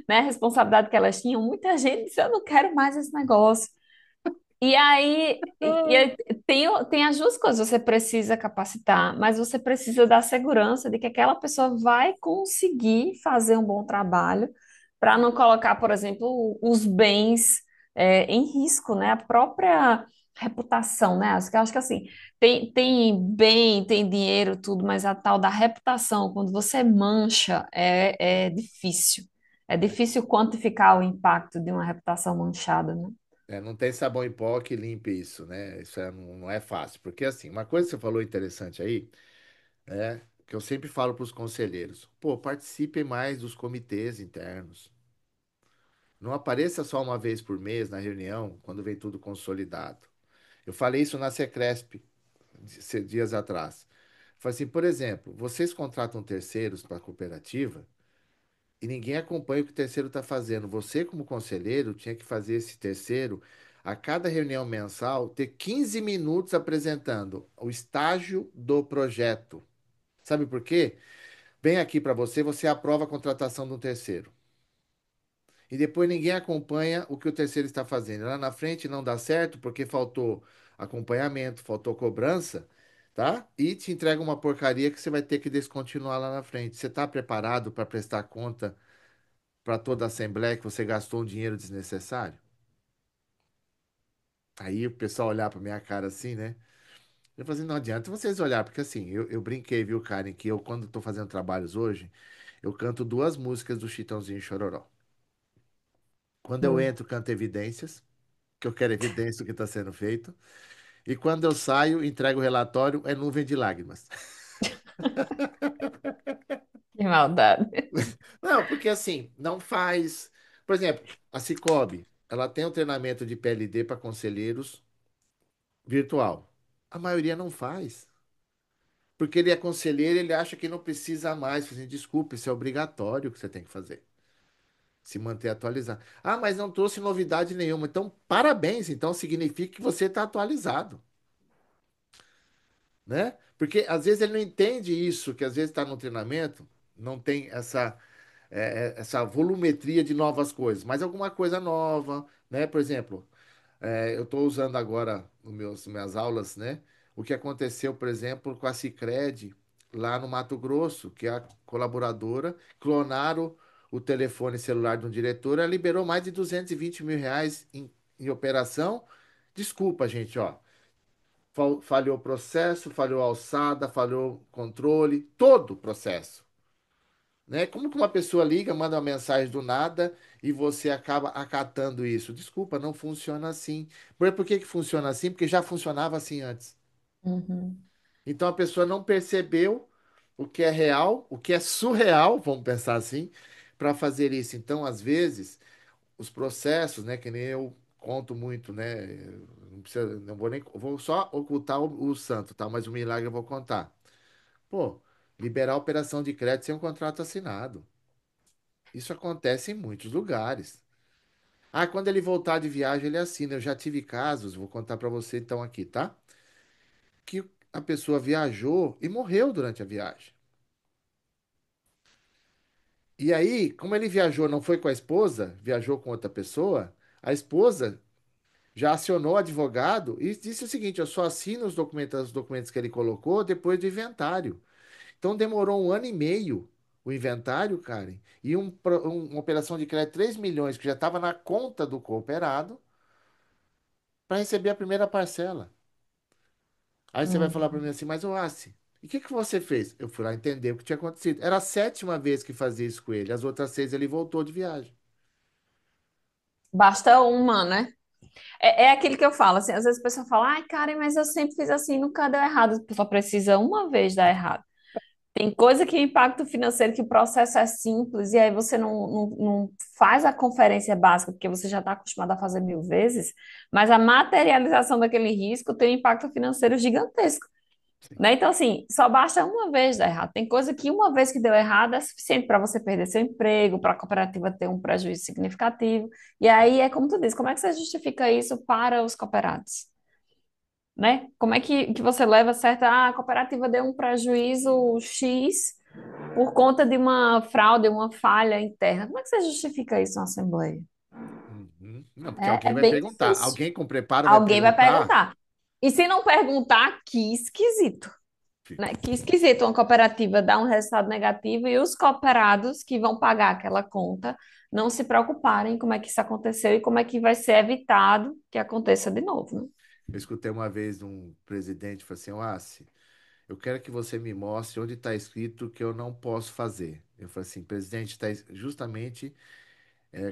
[SPEAKER 2] né, a responsabilidade que elas tinham, muita gente disse, eu não quero mais esse negócio. E aí tem as duas coisas, você precisa capacitar, mas você precisa dar segurança de que aquela pessoa vai conseguir fazer um bom trabalho para não colocar, por exemplo, os bens em risco, né? A própria reputação, né? Acho que assim, tem bem, tem dinheiro, tudo, mas a tal da reputação, quando você mancha, é difícil. É difícil quantificar o impacto de uma reputação manchada, né?
[SPEAKER 1] Não tem sabão em pó que limpe isso, né? Isso não é fácil. Porque, assim, uma coisa que você falou interessante aí, que eu sempre falo para os conselheiros: pô, participem mais dos comitês internos. Não apareça só uma vez por mês na reunião, quando vem tudo consolidado. Eu falei isso na Secresp dias atrás. Falei assim, por exemplo, vocês contratam terceiros para a cooperativa e ninguém acompanha o que o terceiro está fazendo. Você, como conselheiro, tinha que fazer esse terceiro, a cada reunião mensal, ter 15 minutos apresentando o estágio do projeto. Sabe por quê? Vem aqui para você, você aprova a contratação de um terceiro. E depois ninguém acompanha o que o terceiro está fazendo. Lá na frente não dá certo porque faltou acompanhamento, faltou cobrança, tá? E te entrega uma porcaria que você vai ter que descontinuar lá na frente. Você está preparado para prestar conta para toda a Assembleia que você gastou um dinheiro desnecessário? Aí o pessoal olhar para minha cara assim, né? Eu falei assim, não adianta vocês olhar, porque assim, eu brinquei, viu, Karen, que eu, quando estou fazendo trabalhos hoje, eu canto duas músicas do Chitãozinho e Chororó. Quando eu
[SPEAKER 2] Hum.
[SPEAKER 1] entro, canto evidências, que eu quero evidência do que está sendo feito. E quando eu saio, entrego o relatório, é nuvem de lágrimas.
[SPEAKER 2] Que maldade.
[SPEAKER 1] Não, porque assim, não faz. Por exemplo, a Cicobi, ela tem um treinamento de PLD para conselheiros virtual. A maioria não faz. Porque ele é conselheiro, ele acha que não precisa mais. Fazendo, desculpa, isso é obrigatório que você tem que fazer. Se manter atualizado. Ah, mas não trouxe novidade nenhuma. Então, parabéns. Então, significa que você está atualizado, né? Porque às vezes ele não entende isso, que às vezes está no treinamento, não tem essa volumetria de novas coisas, mas alguma coisa nova, né? Por exemplo, eu estou usando agora nos minhas aulas, né? O que aconteceu, por exemplo, com a Sicredi lá no Mato Grosso, que a colaboradora clonaram o telefone celular de um diretor, ela liberou mais de 220 mil reais em operação. Desculpa, gente, ó. Falhou o processo, falhou a alçada, falhou controle, todo o processo, né? Como que uma pessoa liga, manda uma mensagem do nada e você acaba acatando isso? Desculpa, não funciona assim. Por que que funciona assim? Porque já funcionava assim antes.
[SPEAKER 2] Uhum.
[SPEAKER 1] Então a pessoa não percebeu o que é real, o que é surreal, vamos pensar assim, para fazer isso. Então, às vezes, os processos, né, que nem eu conto muito, né? Não precisa, não vou nem, vou só ocultar o santo, tá? Mas o milagre eu vou contar. Pô, liberar a operação de crédito sem um contrato assinado. Isso acontece em muitos lugares. Ah, quando ele voltar de viagem, ele assina. Eu já tive casos, vou contar para você então aqui, tá? Que a pessoa viajou e morreu durante a viagem. E aí, como ele viajou, não foi com a esposa, viajou com outra pessoa, a esposa já acionou o advogado e disse o seguinte: eu só assino os documentos que ele colocou depois do inventário. Então demorou um ano e meio o inventário, Karen, e uma operação de crédito de 3 milhões que já estava na conta do cooperado para receber a primeira parcela. Aí você vai falar para
[SPEAKER 2] Hum.
[SPEAKER 1] mim assim, mas Assi, e o que que você fez? Eu fui lá entender o que tinha acontecido. Era a sétima vez que fazia isso com ele. As outras seis ele voltou de viagem.
[SPEAKER 2] Basta uma, né? É aquilo que eu falo, assim, às vezes a pessoa fala, ai, Karen, mas eu sempre fiz assim, nunca deu errado. A pessoa precisa uma vez dar errado. Tem coisa que impacta o financeiro, que o processo é simples, e aí você não faz a conferência básica, porque você já está acostumado a fazer 1000 vezes, mas a materialização daquele risco tem um impacto financeiro gigantesco,
[SPEAKER 1] Sim.
[SPEAKER 2] né? Então, assim, só basta uma vez dar errado. Tem coisa que uma vez que deu errado é suficiente para você perder seu emprego, para a cooperativa ter um prejuízo significativo. E aí é como tu diz, como é que você justifica isso para os cooperados? Né? Como é que você leva certa, ah, a cooperativa deu um prejuízo X por conta de uma fraude, uma falha interna. Como é que você justifica isso na Assembleia?
[SPEAKER 1] Uhum. Não, porque
[SPEAKER 2] É
[SPEAKER 1] alguém vai
[SPEAKER 2] bem
[SPEAKER 1] perguntar.
[SPEAKER 2] difícil.
[SPEAKER 1] Alguém com preparo vai
[SPEAKER 2] Alguém vai
[SPEAKER 1] perguntar.
[SPEAKER 2] perguntar. E se não perguntar, que esquisito, né? Que esquisito uma cooperativa dar um resultado negativo e os cooperados que vão pagar aquela conta não se preocuparem como é que isso aconteceu e como é que vai ser evitado que aconteça de novo, né?
[SPEAKER 1] Eu escutei uma vez um presidente falar assim, Assi, eu quero que você me mostre onde está escrito que eu não posso fazer. Eu falei assim, presidente, está justamente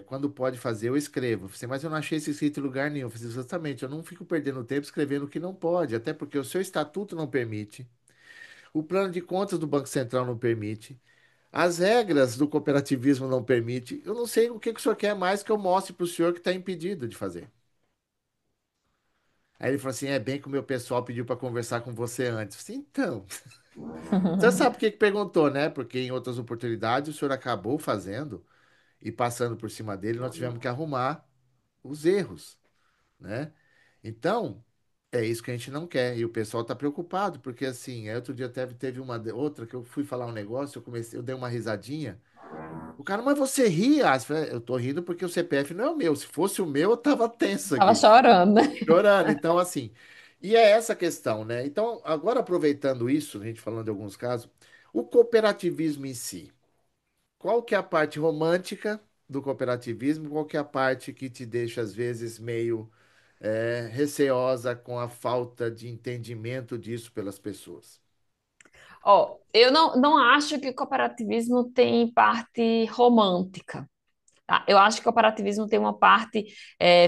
[SPEAKER 1] quando pode fazer, eu escrevo. Eu falei assim, mas eu não achei isso escrito em lugar nenhum. Eu falei assim, exatamente, eu não fico perdendo tempo escrevendo o que não pode, até porque o seu estatuto não permite, o plano de contas do Banco Central não permite, as regras do cooperativismo não permite. Eu não sei o que que o senhor quer mais que eu mostre para o senhor que está impedido de fazer. Aí ele falou assim: é bem que o meu pessoal pediu para conversar com você antes. Eu falei assim, então, você sabe por que que perguntou, né? Porque em outras oportunidades o senhor acabou fazendo e passando por cima dele, nós tivemos que arrumar os erros, né? Então, é isso que a gente não quer. E o pessoal está preocupado, porque assim, outro dia teve outra que eu fui falar um negócio, eu dei uma risadinha. O cara, mas você ri? Eu falei, eu tô rindo porque o CPF não é o meu. Se fosse o meu, eu tava tenso
[SPEAKER 2] Tava
[SPEAKER 1] aqui.
[SPEAKER 2] chorando, né?
[SPEAKER 1] Chorando, então assim. E é essa a questão, né? Então, agora aproveitando isso, a gente falando de alguns casos, o cooperativismo em si, qual que é a parte romântica do cooperativismo? Qual que é a parte que te deixa, às vezes, meio receosa com a falta de entendimento disso pelas pessoas?
[SPEAKER 2] Ó, eu não acho que o cooperativismo tem parte romântica. Tá? Eu acho que o cooperativismo tem uma parte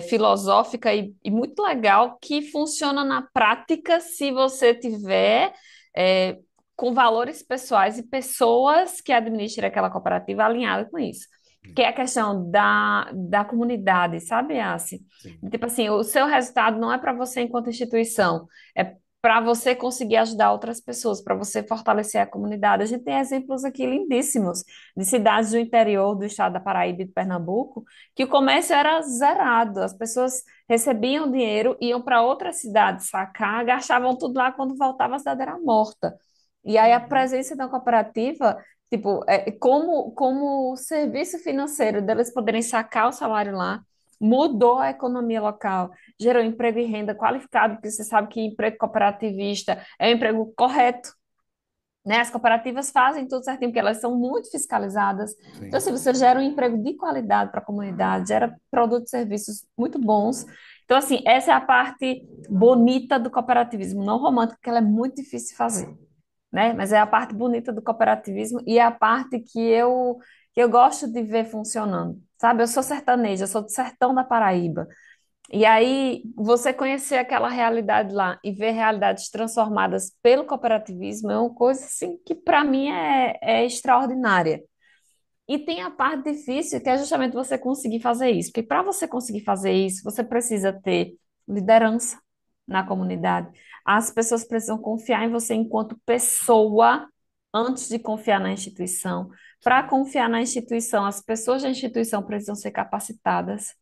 [SPEAKER 2] filosófica e muito legal que funciona na prática se você tiver é, com valores pessoais e pessoas que administram aquela cooperativa alinhadas com isso.
[SPEAKER 1] Sim,
[SPEAKER 2] Que é a questão da comunidade, sabe, Assi?
[SPEAKER 1] sim,
[SPEAKER 2] Tipo assim, o seu resultado não é para você enquanto instituição, é para você conseguir ajudar outras pessoas, para você fortalecer a comunidade. A gente tem exemplos aqui lindíssimos de cidades do interior do estado da Paraíba e de Pernambuco, que o comércio era zerado. As pessoas recebiam dinheiro, iam para outra cidade sacar, gastavam tudo lá, quando voltava a cidade era morta. E aí a
[SPEAKER 1] uhum,
[SPEAKER 2] presença da cooperativa, tipo, como o serviço financeiro deles poderem sacar o salário lá, mudou a economia local, gerou emprego e renda qualificado, porque você sabe que emprego cooperativista é um emprego correto, né? As cooperativas fazem tudo certinho, porque elas são muito fiscalizadas. Então,
[SPEAKER 1] sim.
[SPEAKER 2] assim, você gera um emprego de qualidade para a comunidade, gera produtos e serviços muito bons. Então, assim, essa é a parte bonita do cooperativismo, não romântica, porque ela é muito difícil de fazer, né? Mas é a parte bonita do cooperativismo e é a parte que eu gosto de ver funcionando. Sabe, eu sou sertaneja, eu sou do sertão da Paraíba. E aí, você conhecer aquela realidade lá e ver realidades transformadas pelo cooperativismo é uma coisa assim que para mim é extraordinária. E tem a parte difícil, que é justamente você conseguir fazer isso. Porque para você conseguir fazer isso, você precisa ter liderança na comunidade. As pessoas precisam confiar em você enquanto pessoa antes de confiar na instituição. Para confiar na instituição, as pessoas da instituição precisam ser capacitadas.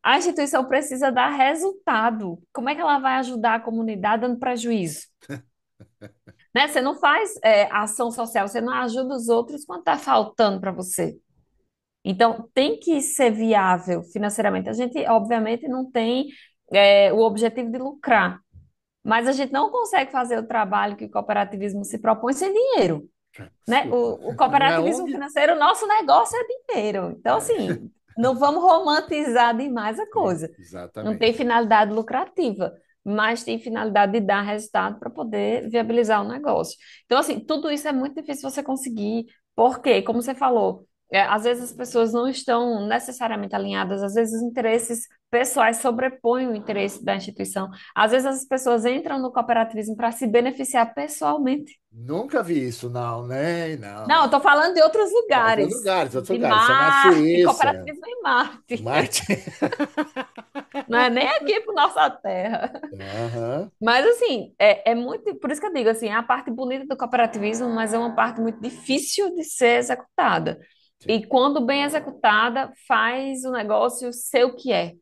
[SPEAKER 2] A instituição precisa dar resultado. Como é que ela vai ajudar a comunidade dando prejuízo? Né? Você não faz ação social, você não ajuda os outros quando está faltando para você. Então, tem que ser viável financeiramente. A gente, obviamente, não tem o objetivo de lucrar, mas a gente não consegue fazer o trabalho que o cooperativismo se propõe sem dinheiro, né?
[SPEAKER 1] Desculpa.
[SPEAKER 2] O
[SPEAKER 1] Não é
[SPEAKER 2] cooperativismo
[SPEAKER 1] ONG?
[SPEAKER 2] financeiro, o nosso negócio é dinheiro. Então,
[SPEAKER 1] É,
[SPEAKER 2] assim, não vamos romantizar demais a
[SPEAKER 1] sim,
[SPEAKER 2] coisa. Não tem
[SPEAKER 1] exatamente.
[SPEAKER 2] finalidade lucrativa, mas tem finalidade de dar resultado para poder viabilizar o negócio. Então, assim, tudo isso é muito difícil você conseguir, porque, como você falou, às vezes as pessoas não estão necessariamente alinhadas, às vezes os interesses pessoais sobrepõem o interesse da instituição, às vezes as pessoas entram no cooperativismo para se beneficiar pessoalmente.
[SPEAKER 1] Nunca vi isso, não, né?
[SPEAKER 2] Não, eu
[SPEAKER 1] Não.
[SPEAKER 2] estou falando de outros
[SPEAKER 1] Outros
[SPEAKER 2] lugares,
[SPEAKER 1] lugares, outros
[SPEAKER 2] de
[SPEAKER 1] lugares. Isso é na
[SPEAKER 2] Marte,
[SPEAKER 1] Suíça,
[SPEAKER 2] cooperativismo em Marte,
[SPEAKER 1] Marte.
[SPEAKER 2] não é nem aqui para nossa terra.
[SPEAKER 1] Aham.
[SPEAKER 2] Mas assim, é muito, por isso que eu digo assim, é a parte bonita do cooperativismo, mas é uma parte muito difícil de ser executada.
[SPEAKER 1] Sim.
[SPEAKER 2] E quando bem executada, faz o negócio ser o que é.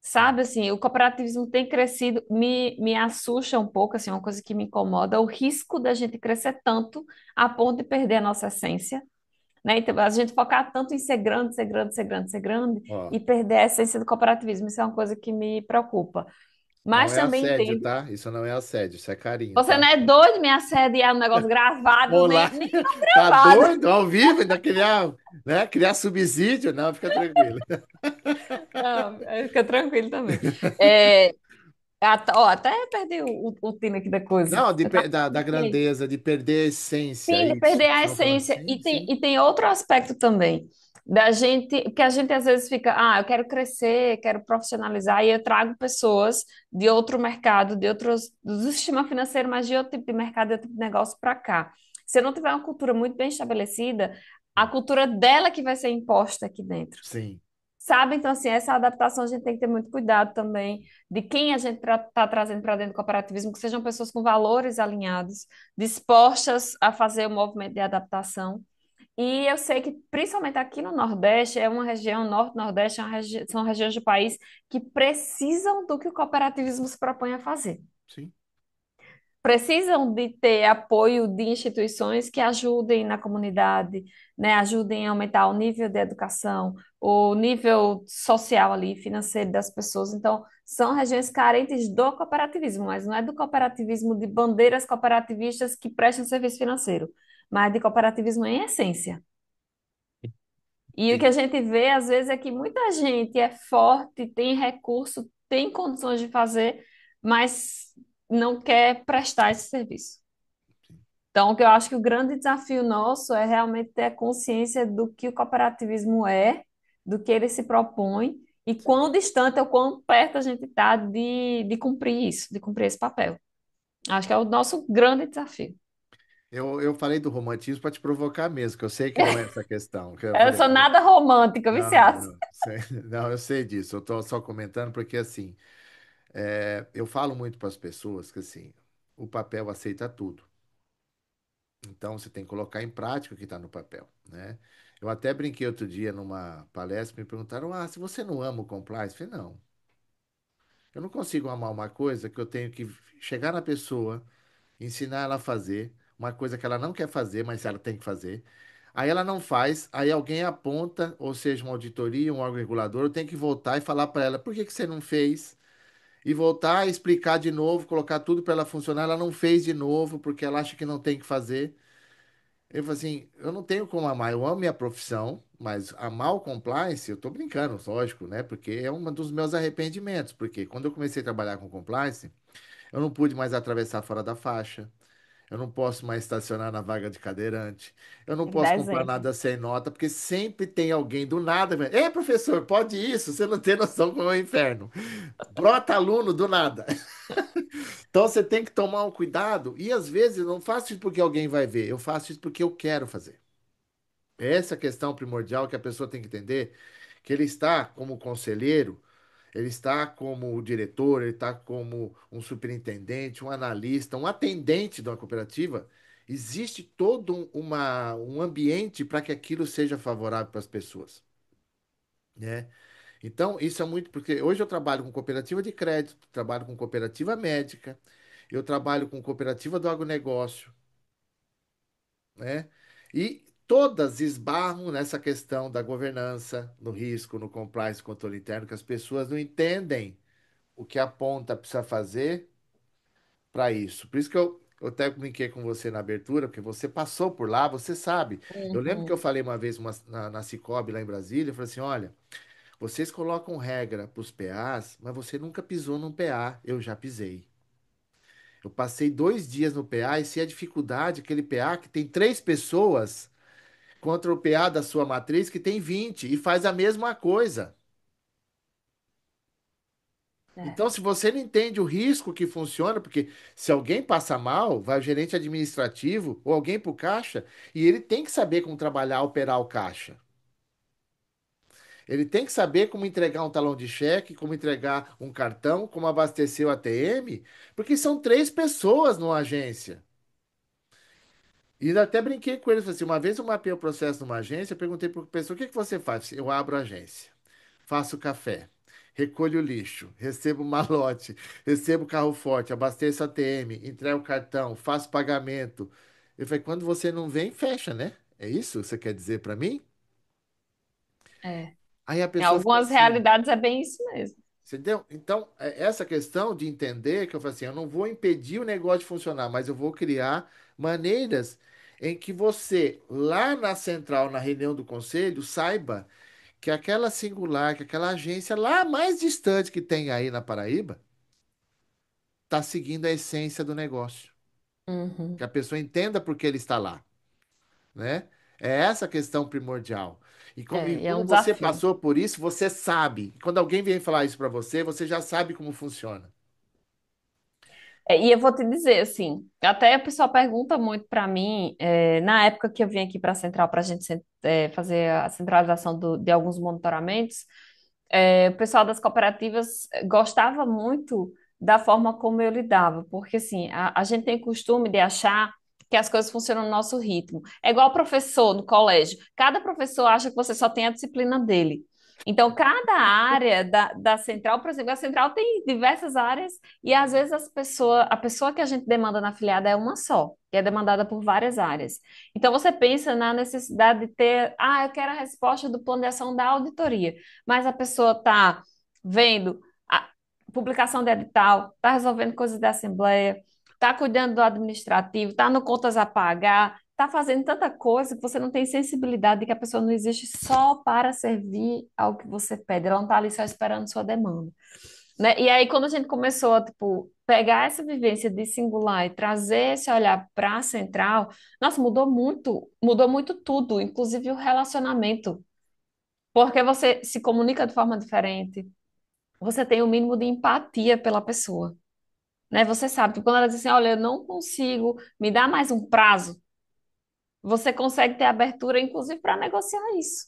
[SPEAKER 2] Sabe assim, o cooperativismo tem crescido, me assusta um pouco, assim, uma coisa que me incomoda, o risco da gente crescer tanto a ponto de perder a nossa essência, né? Então, a gente focar tanto em ser grande, ser grande, ser grande, ser grande
[SPEAKER 1] Ó,
[SPEAKER 2] e perder a essência do cooperativismo. Isso é uma coisa que me preocupa.
[SPEAKER 1] não
[SPEAKER 2] Mas
[SPEAKER 1] é
[SPEAKER 2] também
[SPEAKER 1] assédio,
[SPEAKER 2] entendo.
[SPEAKER 1] tá? Isso não é assédio, isso é carinho,
[SPEAKER 2] Você
[SPEAKER 1] tá?
[SPEAKER 2] não é doido me assediar um negócio gravado,
[SPEAKER 1] Olá,
[SPEAKER 2] nem não
[SPEAKER 1] tá
[SPEAKER 2] gravado.
[SPEAKER 1] doido? Ao vivo, ainda criar, né? Criar subsídio? Não, fica tranquilo.
[SPEAKER 2] Não, fica tranquilo também. É, até perdi o tino aqui da coisa.
[SPEAKER 1] Não,
[SPEAKER 2] Eu tava
[SPEAKER 1] da
[SPEAKER 2] falando que
[SPEAKER 1] grandeza, de perder a essência,
[SPEAKER 2] sim, de
[SPEAKER 1] isso.
[SPEAKER 2] perder a
[SPEAKER 1] Você não falando?
[SPEAKER 2] essência.
[SPEAKER 1] Sim, sim.
[SPEAKER 2] E tem outro aspecto também, da gente, que a gente às vezes fica, eu quero crescer, quero profissionalizar, e eu trago pessoas de outro mercado, de outros, do sistema financeiro, mas de outro tipo de mercado, de outro tipo de negócio para cá. Se eu não tiver uma cultura muito bem estabelecida, a cultura dela que vai ser imposta aqui dentro.
[SPEAKER 1] Sim,
[SPEAKER 2] Sabe? Então, assim, essa adaptação a gente tem que ter muito cuidado também de quem a gente está trazendo para dentro do cooperativismo, que sejam pessoas com valores alinhados, dispostas a fazer o movimento de adaptação. E eu sei que, principalmente aqui no Nordeste, é uma região, Norte-Nordeste, são regiões do país que precisam do que o cooperativismo se propõe a fazer,
[SPEAKER 1] sim.
[SPEAKER 2] precisam de ter apoio de instituições que ajudem na comunidade, né, ajudem a aumentar o nível de educação, o nível social ali, financeiro das pessoas. Então, são regiões carentes do cooperativismo, mas não é do cooperativismo de bandeiras cooperativistas que prestam serviço financeiro, mas de cooperativismo em essência. E o que a
[SPEAKER 1] Sim.
[SPEAKER 2] gente vê, às vezes, é que muita gente é forte, tem recurso, tem condições de fazer, mas não quer prestar esse serviço. Então, o que eu acho que o grande desafio nosso é realmente ter a consciência do que o cooperativismo é, do que ele se propõe e quão distante ou quão perto a gente está de cumprir isso, de cumprir esse papel. Acho que é o nosso grande desafio.
[SPEAKER 1] Eu falei do romantismo para te provocar mesmo, que eu sei que não é essa a questão. Que eu
[SPEAKER 2] Eu
[SPEAKER 1] falei,
[SPEAKER 2] sou nada romântica,
[SPEAKER 1] não,
[SPEAKER 2] viciada.
[SPEAKER 1] não, não, eu sei disso. Eu estou só comentando porque assim, eu falo muito para as pessoas que assim, o papel aceita tudo. Então você tem que colocar em prática o que está no papel, né? Eu até brinquei outro dia numa palestra, me perguntaram: se você não ama o compliance? Eu falei, não. Eu não consigo amar uma coisa que eu tenho que chegar na pessoa, ensinar ela a fazer, uma coisa que ela não quer fazer, mas ela tem que fazer. Aí ela não faz, aí alguém aponta, ou seja, uma auditoria, um órgão regulador, eu tenho que voltar e falar para ela: por que que você não fez? E voltar a explicar de novo, colocar tudo para ela funcionar. Ela não fez de novo porque ela acha que não tem que fazer. Eu falo assim, eu não tenho como amar, eu amo minha profissão, mas amar o compliance, eu tô brincando, lógico, né? Porque é um dos meus arrependimentos, porque quando eu comecei a trabalhar com compliance, eu não pude mais atravessar fora da faixa, eu não posso mais estacionar na vaga de cadeirante, eu não
[SPEAKER 2] Tem que
[SPEAKER 1] posso
[SPEAKER 2] dar
[SPEAKER 1] comprar
[SPEAKER 2] exemplo.
[SPEAKER 1] nada sem nota, porque sempre tem alguém do nada, velho. Ei, professor, pode isso? Você não tem noção como é o inferno. Brota aluno do nada. Então você tem que tomar um cuidado, e às vezes eu não faço isso porque alguém vai ver, eu faço isso porque eu quero fazer. Essa questão primordial que a pessoa tem que entender, que ele está como conselheiro, ele está como diretor, ele está como um superintendente, um analista, um atendente de uma cooperativa, Existe todo um ambiente para que aquilo seja favorável para as pessoas, né? Então, isso é muito, porque hoje eu trabalho com cooperativa de crédito, trabalho com cooperativa médica, eu trabalho com cooperativa do agronegócio, né? E todas esbarram nessa questão da governança, no risco, no compliance, controle interno, que as pessoas não entendem o que a ponta precisa fazer para isso. Por isso que eu até brinquei com você na abertura, porque você passou por lá, você sabe. Eu lembro que eu
[SPEAKER 2] Uhum.
[SPEAKER 1] falei uma vez na Cicobi, lá em Brasília, eu falei assim, olha, vocês colocam regra para os PAs, mas você nunca pisou num PA, eu já pisei. Eu passei 2 dias no PA e sei a dificuldade, aquele PA que tem 3 pessoas contra o PA da sua matriz que tem 20 e faz a mesma coisa.
[SPEAKER 2] É,
[SPEAKER 1] Então, se você não entende o risco que funciona, porque se alguém passa mal, vai o gerente administrativo ou alguém para o caixa e ele tem que saber como trabalhar, operar o caixa. Ele tem que saber como entregar um talão de cheque, como entregar um cartão, como abastecer o ATM, porque são 3 pessoas numa agência. E ainda até brinquei com ele, falei assim, uma vez eu mapeei o processo numa agência, eu perguntei para o pessoal, o que que você faz? Eu abro a agência, faço café, recolho o lixo, recebo malote, recebo carro forte, abasteço ATM, entrego o cartão, faço pagamento. Eu falei, quando você não vem, fecha, né? É isso que você quer dizer para mim?
[SPEAKER 2] é.
[SPEAKER 1] Aí a
[SPEAKER 2] Em
[SPEAKER 1] pessoa fica
[SPEAKER 2] algumas
[SPEAKER 1] assim,
[SPEAKER 2] realidades é bem isso mesmo.
[SPEAKER 1] entendeu? Então, essa questão de entender que eu falo assim, eu não vou impedir o negócio de funcionar, mas eu vou criar maneiras em que você, lá na central, na reunião do conselho, saiba que aquela singular, que aquela agência lá mais distante que tem aí na Paraíba, está seguindo a essência do negócio. Que
[SPEAKER 2] Uhum.
[SPEAKER 1] a pessoa entenda por que ele está lá, né? É essa a questão primordial. E
[SPEAKER 2] É
[SPEAKER 1] como
[SPEAKER 2] um
[SPEAKER 1] você
[SPEAKER 2] desafio.
[SPEAKER 1] passou por isso, você sabe. Quando alguém vem falar isso para você, você já sabe como funciona.
[SPEAKER 2] E eu vou te dizer, assim, até o pessoal pergunta muito para mim, na época que eu vim aqui para a Central para a gente fazer a centralização de alguns monitoramentos, o pessoal das cooperativas gostava muito da forma como eu lidava, porque assim, a gente tem costume de achar que as coisas funcionam no nosso ritmo. É igual professor no colégio. Cada professor acha que você só tem a disciplina dele. Então, cada área da central, por exemplo, a central tem diversas áreas e às vezes a pessoa que a gente demanda na afiliada é uma só, que é demandada por várias áreas. Então, você pensa na necessidade de ter, eu quero a resposta do plano de ação da auditoria, mas a pessoa está vendo a publicação de edital, está resolvendo coisas da Assembleia, está cuidando do administrativo, está no contas a pagar, está fazendo tanta coisa que você não tem sensibilidade de que a pessoa não existe só para servir ao que você pede, ela não está ali só esperando sua demanda. Né? E aí, quando a gente começou a, tipo, pegar essa vivência de singular e trazer esse olhar para a central, nossa, mudou muito tudo, inclusive o relacionamento. Porque você se comunica de forma diferente, você tem o mínimo de empatia pela pessoa, né? Você sabe que quando ela diz assim, olha, eu não consigo, me dá mais um prazo, você consegue ter abertura, inclusive, para negociar isso.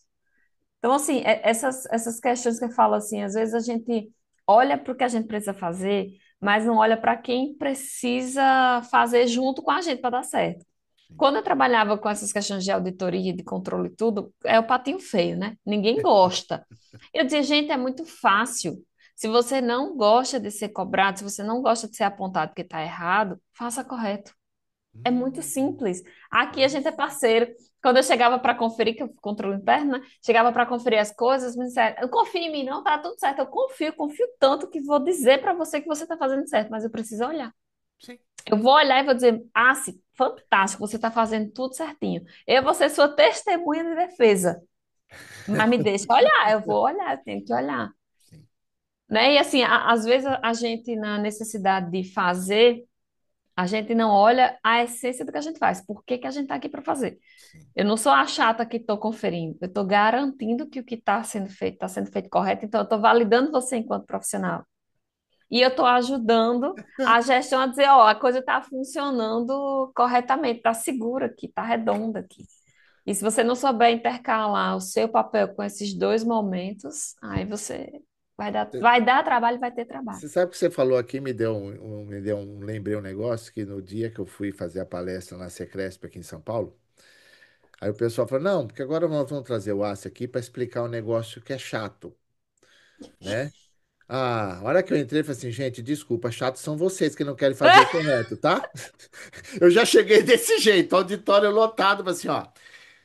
[SPEAKER 2] Então, assim, essas questões que eu falo assim, às vezes a gente olha para o que a gente precisa fazer, mas não olha para quem precisa fazer junto com a gente para dar certo.
[SPEAKER 1] Sim.
[SPEAKER 2] Quando eu trabalhava com essas questões de auditoria, de controle e tudo, é o patinho feio, né? Ninguém gosta. Eu dizia, gente, é muito fácil. Se você não gosta de ser cobrado, se você não gosta de ser apontado que está errado, faça correto. É muito
[SPEAKER 1] Hum,
[SPEAKER 2] simples. Aqui a gente é
[SPEAKER 1] isso.
[SPEAKER 2] parceiro. Quando eu chegava para conferir, que eu controlo interno, né? Chegava para conferir as coisas, me disseram, eu confio em mim, não, tá tudo certo. Eu confio tanto que vou dizer para você que você está fazendo certo, mas eu preciso olhar.
[SPEAKER 1] Sim.
[SPEAKER 2] Eu vou olhar e vou dizer, sim, fantástico, você está fazendo tudo certinho. Eu vou ser sua testemunha de defesa. Mas me deixa olhar, eu vou olhar, eu tenho que olhar.
[SPEAKER 1] Sim.
[SPEAKER 2] Né? E assim, às vezes a gente, na necessidade de fazer, a gente não olha a essência do que a gente faz. Por que que a gente está aqui para fazer?
[SPEAKER 1] Sim.
[SPEAKER 2] Eu não sou a chata que estou conferindo, eu estou garantindo que o que está sendo feito correto, então eu estou validando você enquanto profissional. E eu estou ajudando a gestão a dizer, ó, a coisa está funcionando corretamente, está segura aqui, está redonda aqui. E se você não souber intercalar o seu papel com esses dois momentos, aí você. Vai dar trabalho, vai ter trabalho.
[SPEAKER 1] Você sabe o que você falou aqui, lembrei um negócio que no dia que eu fui fazer a palestra na Secresp aqui em São Paulo, aí o pessoal falou, não, porque agora nós vamos trazer o Aço aqui para explicar um negócio que é chato, né? Ah, a hora que eu entrei, eu falei assim, gente, desculpa, chatos são vocês que não querem fazer o correto, tá? Eu já cheguei desse jeito, auditório lotado, falei assim, ó,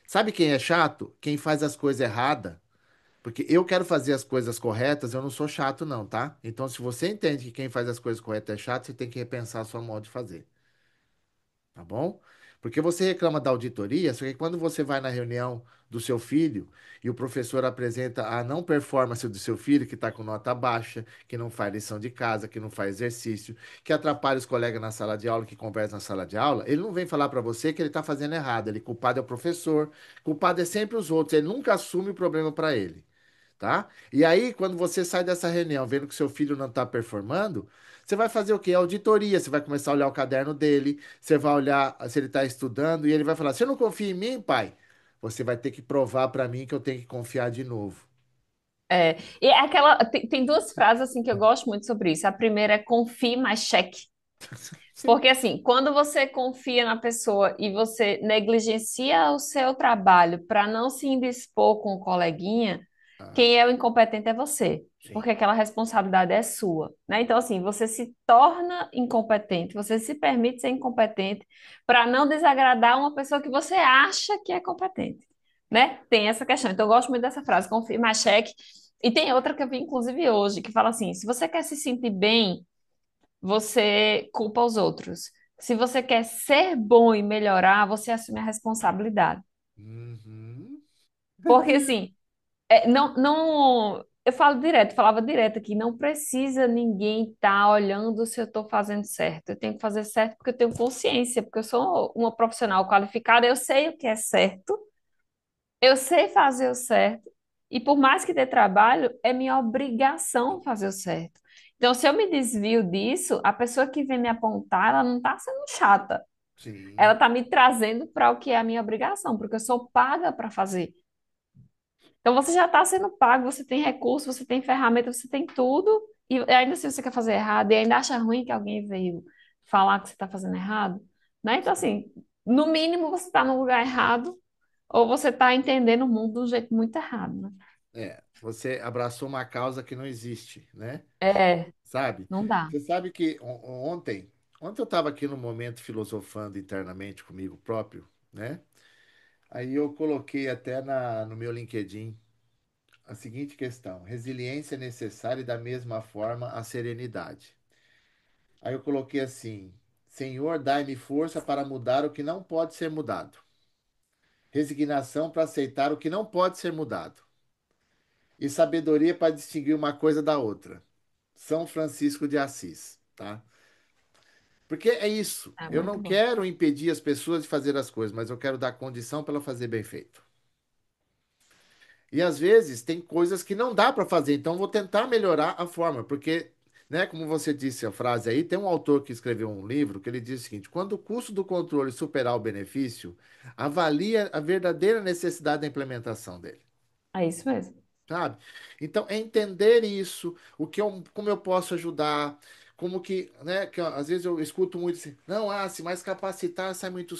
[SPEAKER 1] sabe quem é chato? Quem faz as coisas erradas. Porque eu quero fazer as coisas corretas, eu não sou chato, não, tá? Então, se você entende que quem faz as coisas corretas é chato, você tem que repensar a sua modo de fazer, tá bom? Porque você reclama da auditoria, só que quando você vai na reunião do seu filho e o professor apresenta a não performance do seu filho, que está com nota baixa, que não faz lição de casa, que não faz exercício, que atrapalha os colegas na sala de aula, que conversa na sala de aula, ele não vem falar para você que ele está fazendo errado. Ele culpado é o professor, culpado é sempre os outros. Ele nunca assume o problema para ele. Tá? E aí, quando você sai dessa reunião vendo que seu filho não está performando, você vai fazer o quê? Auditoria. Você vai começar a olhar o caderno dele, você vai olhar se ele está estudando e ele vai falar: Você não confia em mim, pai? Você vai ter que provar para mim que eu tenho que confiar de novo.
[SPEAKER 2] É, e é aquela, tem duas frases assim que eu gosto muito sobre isso. A primeira é confie, mas cheque.
[SPEAKER 1] Sim.
[SPEAKER 2] Porque assim, quando você confia na pessoa e você negligencia o seu trabalho para não se indispor com o coleguinha,
[SPEAKER 1] Ah,
[SPEAKER 2] quem é o incompetente é você,
[SPEAKER 1] sim.
[SPEAKER 2] porque aquela responsabilidade é sua, né? Então assim, você se torna incompetente, você se permite ser incompetente para não desagradar uma pessoa que você acha que é competente, né? Tem essa questão. Então eu gosto muito dessa frase, confia, mas cheque. E tem outra que eu vi inclusive hoje, que fala assim: se você quer se sentir bem, você culpa os outros. Se você quer ser bom e melhorar, você assume a responsabilidade.
[SPEAKER 1] Uhum.
[SPEAKER 2] Porque assim, eu falo direto, falava direto aqui, não precisa ninguém estar olhando se eu estou fazendo certo. Eu tenho que fazer certo porque eu tenho consciência, porque eu sou uma profissional qualificada, eu sei o que é certo, eu sei fazer o certo, e por mais que dê trabalho, é minha obrigação fazer o certo. Então, se eu me desvio disso, a pessoa que vem me apontar, ela não está sendo chata. Ela
[SPEAKER 1] Sim.
[SPEAKER 2] está me trazendo para o que é a minha obrigação, porque eu sou paga para fazer. Então, você já está sendo pago, você tem recurso, você tem ferramenta, você tem tudo, e ainda assim você quer fazer errado, e ainda acha ruim que alguém veio falar que você está fazendo errado, né? Então, assim, no mínimo você está no lugar errado, ou você está entendendo o mundo de um jeito muito errado, né?
[SPEAKER 1] É, você abraçou uma causa que não existe, né?
[SPEAKER 2] É,
[SPEAKER 1] Sabe?
[SPEAKER 2] não dá.
[SPEAKER 1] Você sabe que ontem eu estava aqui no momento filosofando internamente comigo próprio, né? Aí eu coloquei até no meu LinkedIn a seguinte questão: resiliência é necessária e da mesma forma a serenidade. Aí eu coloquei assim: Senhor, dai-me força para mudar o que não pode ser mudado. Resignação para aceitar o que não pode ser mudado. E sabedoria para distinguir uma coisa da outra. São Francisco de Assis, tá? Porque é isso.
[SPEAKER 2] É
[SPEAKER 1] Eu
[SPEAKER 2] muito
[SPEAKER 1] não
[SPEAKER 2] bom.
[SPEAKER 1] quero impedir as pessoas de fazer as coisas, mas eu quero dar condição para ela fazer bem feito. E às vezes tem coisas que não dá para fazer, então eu vou tentar melhorar a forma, porque, né, como você disse a frase aí, tem um autor que escreveu um livro que ele diz o seguinte: quando o custo do controle superar o benefício, avalia a verdadeira necessidade da implementação dele.
[SPEAKER 2] É isso mesmo.
[SPEAKER 1] Sabe? Então, é entender isso, como eu posso ajudar, como que, né, às vezes eu escuto muito assim, não, se mais capacitar sai muito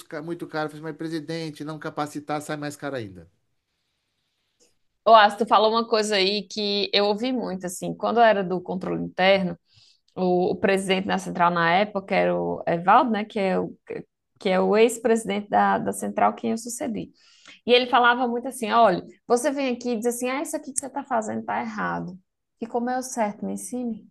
[SPEAKER 1] caro. Eu falei, mas presidente, não capacitar sai mais caro ainda.
[SPEAKER 2] Ô, Asa, tu falou uma coisa aí que eu ouvi muito, assim, quando eu era do controle interno, o presidente da central na época, que era o Evaldo, né, que é o ex-presidente da central, quem eu sucedi. E ele falava muito assim, olha, você vem aqui e diz assim, isso aqui que você está fazendo está errado. E como é o certo, me ensine.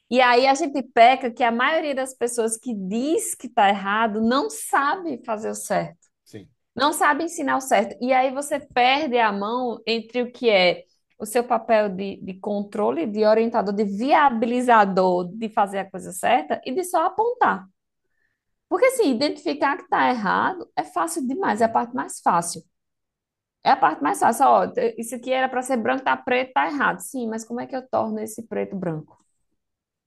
[SPEAKER 2] E aí a gente peca que a maioria das pessoas que diz que está errado não sabe fazer o certo,
[SPEAKER 1] Sim,
[SPEAKER 2] não sabe ensinar o certo. E aí você perde a mão entre o que é o seu papel de controle, de orientador, de viabilizador de fazer a coisa certa e de só apontar. Porque assim, identificar que está errado é fácil demais, é a parte mais fácil. É a parte mais fácil. Ó, isso aqui era para ser branco, tá preto, tá errado. Sim, mas como é que eu torno esse preto branco?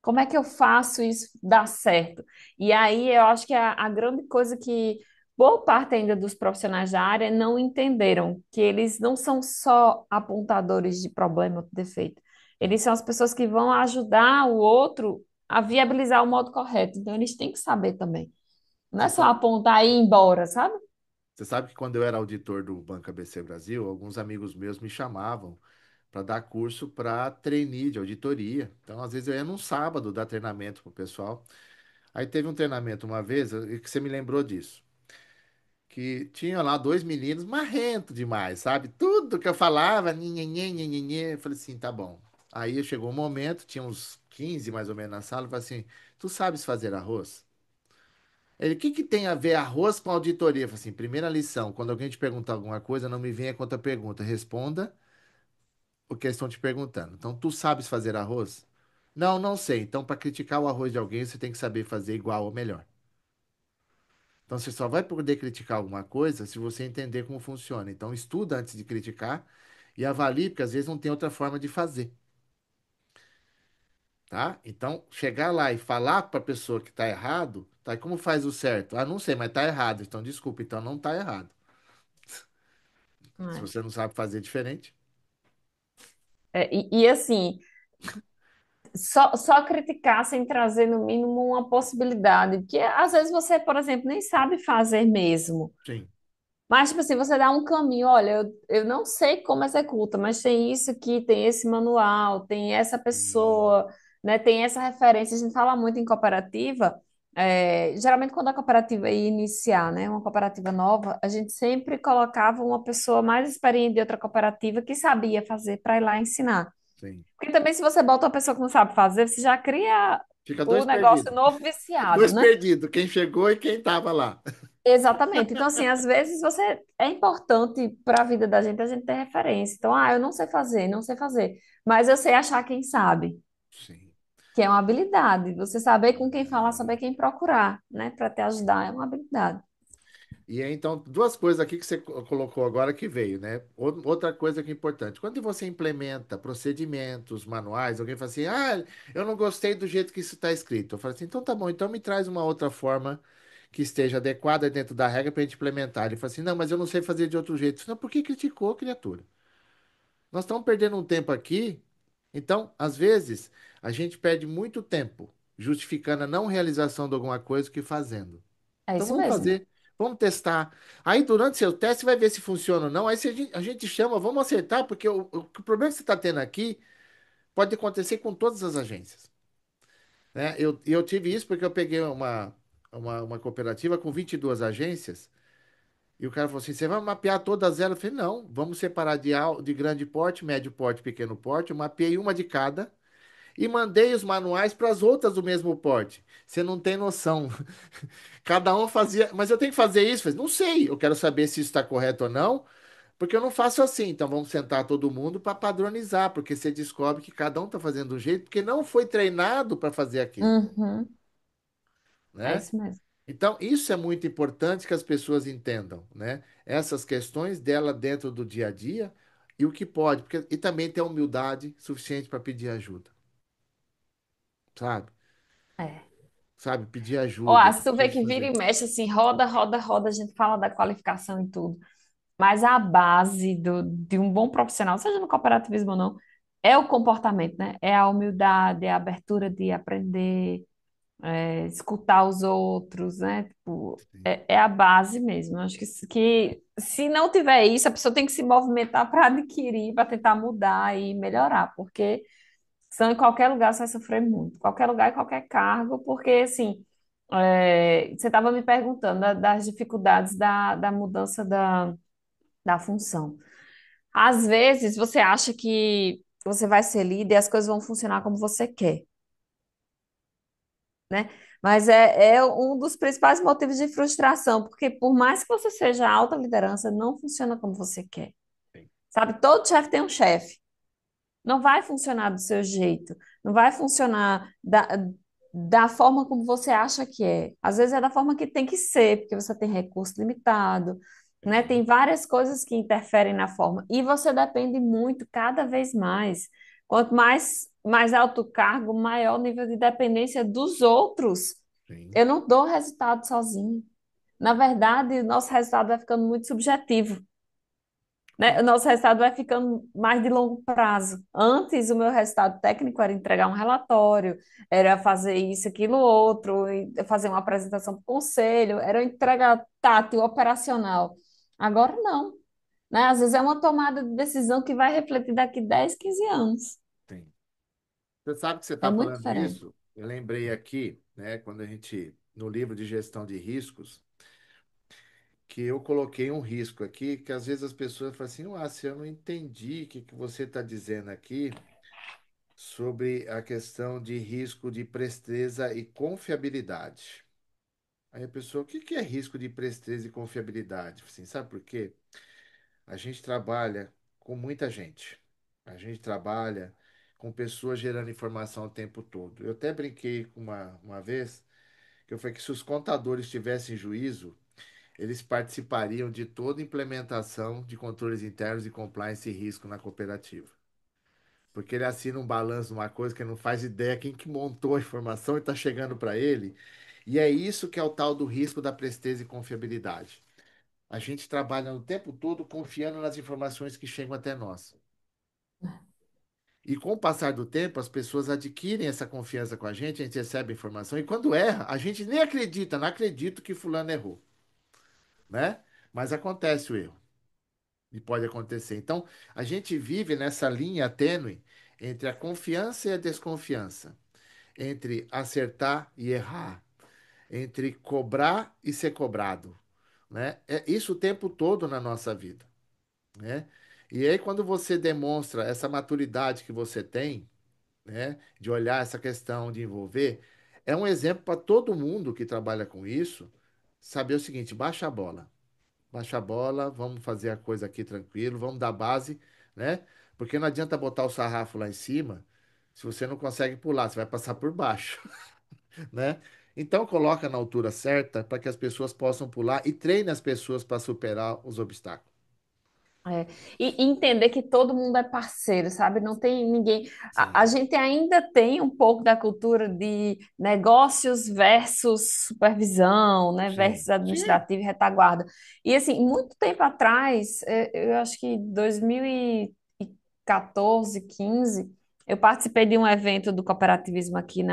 [SPEAKER 2] Como é que eu faço isso dar certo? E aí eu acho que a grande coisa que boa parte ainda dos profissionais da área não entenderam, que eles não são só apontadores de problema ou de defeito. Eles são as pessoas que vão ajudar o outro a viabilizar o modo correto. Então, eles têm que saber também. Não é
[SPEAKER 1] Você
[SPEAKER 2] só
[SPEAKER 1] sabe,
[SPEAKER 2] apontar e ir embora, sabe?
[SPEAKER 1] você sabe que quando eu era auditor do Banco ABC Brasil, alguns amigos meus me chamavam para dar curso para trainee de auditoria. Então, às vezes eu ia num sábado dar treinamento para o pessoal. Aí teve um treinamento uma vez, e que você me lembrou disso, que tinha lá dois meninos marrento demais, sabe? Tudo que eu falava, nhenhenhê, nhenhenhê, eu falei assim, tá bom. Aí chegou um momento, tinha uns 15 mais ou menos na sala, eu falei assim, tu sabes fazer arroz? Ele, o que que tem a ver arroz com auditoria? Eu falei assim, primeira lição, quando alguém te perguntar alguma coisa, não me venha com outra pergunta, responda o que eles estão te perguntando. Então, tu sabes fazer arroz? Não, não sei. Então, para criticar o arroz de alguém, você tem que saber fazer igual ou melhor. Então, você só vai poder criticar alguma coisa se você entender como funciona. Então, estuda antes de criticar e avalie, porque às vezes não tem outra forma de fazer, tá? Então, chegar lá e falar para a pessoa que está errado, tá? E como faz o certo? Ah, não sei, mas tá errado. Então, desculpa, então não tá errado. Se
[SPEAKER 2] É.
[SPEAKER 1] você não sabe fazer diferente,
[SPEAKER 2] E assim, só criticar sem trazer no mínimo uma possibilidade. Porque às vezes você, por exemplo, nem sabe fazer mesmo.
[SPEAKER 1] sim.
[SPEAKER 2] Mas, tipo assim, você dá um caminho, olha, eu não sei como executa, mas tem isso aqui, tem esse manual, tem essa
[SPEAKER 1] Sim,
[SPEAKER 2] pessoa, né, tem essa referência. A gente fala muito em cooperativa, geralmente quando a cooperativa ia iniciar, né, uma cooperativa nova, a gente sempre colocava uma pessoa mais experiente de outra cooperativa que sabia fazer para ir lá ensinar.
[SPEAKER 1] sim.
[SPEAKER 2] Porque também se você bota uma pessoa que não sabe fazer, você já cria
[SPEAKER 1] Fica
[SPEAKER 2] o
[SPEAKER 1] dois
[SPEAKER 2] negócio
[SPEAKER 1] perdidos.
[SPEAKER 2] novo viciado,
[SPEAKER 1] Dois
[SPEAKER 2] né?
[SPEAKER 1] perdidos, quem chegou e quem estava lá.
[SPEAKER 2] Exatamente. Então, assim, às vezes você é importante para a vida da gente a gente ter referência. Então, eu não sei fazer, não sei fazer, mas eu sei achar quem sabe,
[SPEAKER 1] Sim.
[SPEAKER 2] que é uma habilidade. Você saber com quem falar, saber quem procurar, né, para te ajudar, é uma habilidade.
[SPEAKER 1] E aí, então, duas coisas aqui que você colocou agora que veio, né? Outra coisa que é importante. Quando você implementa procedimentos, manuais, alguém fala assim, ah, eu não gostei do jeito que isso está escrito. Eu falo assim, então tá bom, então me traz uma outra forma que esteja adequada dentro da regra para a gente implementar. Ele fala assim, não, mas eu não sei fazer de outro jeito. Não, por que criticou, criatura? Nós estamos perdendo um tempo aqui. Então, às vezes, a gente perde muito tempo justificando a não realização de alguma coisa que fazendo.
[SPEAKER 2] É
[SPEAKER 1] Então
[SPEAKER 2] isso
[SPEAKER 1] vamos
[SPEAKER 2] mesmo.
[SPEAKER 1] fazer, vamos testar. Aí durante seu teste vai ver se funciona ou não. Aí se a gente chama, vamos acertar, porque o problema que você está tendo aqui pode acontecer com todas as agências, né? Eu tive isso porque eu peguei uma cooperativa com 22 agências e o cara falou assim, você vai mapear todas elas? Eu falei, não, vamos separar de grande porte, médio porte, pequeno porte. Eu mapeei uma de cada e mandei os manuais para as outras do mesmo porte. Você não tem noção. Cada um fazia, mas eu tenho que fazer isso? Falei, não sei, eu quero saber se isso está correto ou não, porque eu não faço assim. Então vamos sentar todo mundo para padronizar, porque você descobre que cada um está fazendo de um jeito, porque não foi treinado para fazer aquilo,
[SPEAKER 2] Uhum. É
[SPEAKER 1] né?
[SPEAKER 2] isso mesmo.
[SPEAKER 1] Então isso é muito importante que as pessoas entendam, né? Essas questões dela dentro do dia a dia e o que pode, porque, e também ter humildade suficiente para pedir ajuda, sabe?
[SPEAKER 2] É.
[SPEAKER 1] Sabe? Pedir
[SPEAKER 2] Ó,
[SPEAKER 1] ajuda,
[SPEAKER 2] se tu vê
[SPEAKER 1] preciso
[SPEAKER 2] que vira
[SPEAKER 1] fazer.
[SPEAKER 2] e mexe assim, roda, roda, roda, a gente fala da qualificação e tudo. Mas a base de um bom profissional, seja no cooperativismo ou não, é o comportamento, né? É a humildade, é a abertura de aprender, escutar os outros, né? Tipo, é a base mesmo. Eu acho que se não tiver isso, a pessoa tem que se movimentar para adquirir, para tentar mudar e melhorar, porque senão em qualquer lugar você vai sofrer muito, qualquer lugar e qualquer cargo, porque assim, você estava me perguntando das dificuldades da mudança da função. Às vezes você acha que você vai ser líder e as coisas vão funcionar como você quer, né? Mas é um dos principais motivos de frustração, porque por mais que você seja alta liderança, não funciona como você quer. Sabe, todo chefe tem um chefe. Não vai funcionar do seu jeito, não vai funcionar da forma como você acha que é. Às vezes é da forma que tem que ser, porque você tem recurso limitado, né? Tem várias coisas que interferem na forma. E você depende muito, cada vez mais. Quanto mais alto o cargo, maior o nível de dependência dos outros.
[SPEAKER 1] Sim,
[SPEAKER 2] Eu não dou resultado sozinho. Na verdade, o nosso resultado vai ficando muito subjetivo, né? O nosso resultado vai ficando mais de longo prazo. Antes, o meu resultado técnico era entregar um relatório, era fazer isso, aquilo, outro, e fazer uma apresentação para o conselho, era entrega tátil, operacional. Agora não, né? Às vezes é uma tomada de decisão que vai refletir daqui 10, 15 anos.
[SPEAKER 1] Sim. Você sabe que você
[SPEAKER 2] É
[SPEAKER 1] está
[SPEAKER 2] muito
[SPEAKER 1] falando
[SPEAKER 2] diferente.
[SPEAKER 1] isso? Eu lembrei aqui, né, quando a gente, no livro de gestão de riscos, que eu coloquei um risco aqui, que às vezes as pessoas falam assim, ah, se eu não entendi o que você está dizendo aqui sobre a questão de risco de presteza e confiabilidade. Aí a pessoa, o que que é risco de presteza e confiabilidade? Assim, sabe por quê? A gente trabalha com muita gente. A gente trabalha com pessoas gerando informação o tempo todo. Eu até brinquei com uma vez que eu falei que se os contadores tivessem juízo, eles participariam de toda implementação de controles internos e compliance e risco na cooperativa. Porque ele assina um balanço, uma coisa que ele não faz ideia quem que montou a informação e está chegando para ele. E é isso que é o tal do risco da presteza e confiabilidade. A gente trabalha o tempo todo confiando nas informações que chegam até nós. E com o passar do tempo, as pessoas adquirem essa confiança com a gente recebe a informação, e quando erra, a gente nem acredita, não acredito que fulano errou, né? Mas acontece o erro, e pode acontecer. Então, a gente vive nessa linha tênue entre a confiança e a desconfiança, entre acertar e errar, entre cobrar e ser cobrado, né? É isso o tempo todo na nossa vida, né? E aí, quando você demonstra essa maturidade que você tem, né, de olhar essa questão de envolver, é um exemplo para todo mundo que trabalha com isso, saber o seguinte: baixa a bola, vamos fazer a coisa aqui tranquilo, vamos dar base, né? Porque não adianta botar o sarrafo lá em cima, se você não consegue pular, você vai passar por baixo, né? Então coloca na altura certa para que as pessoas possam pular e treine as pessoas para superar os obstáculos.
[SPEAKER 2] É. E entender que todo mundo é parceiro, sabe? Não tem ninguém. A
[SPEAKER 1] Sim.
[SPEAKER 2] gente ainda tem um pouco da cultura de negócios versus supervisão, né?
[SPEAKER 1] Sim.
[SPEAKER 2] Versus
[SPEAKER 1] Sim.
[SPEAKER 2] administrativo e retaguarda. E assim, muito tempo atrás, eu acho que 2014, 15, eu participei de um evento do cooperativismo aqui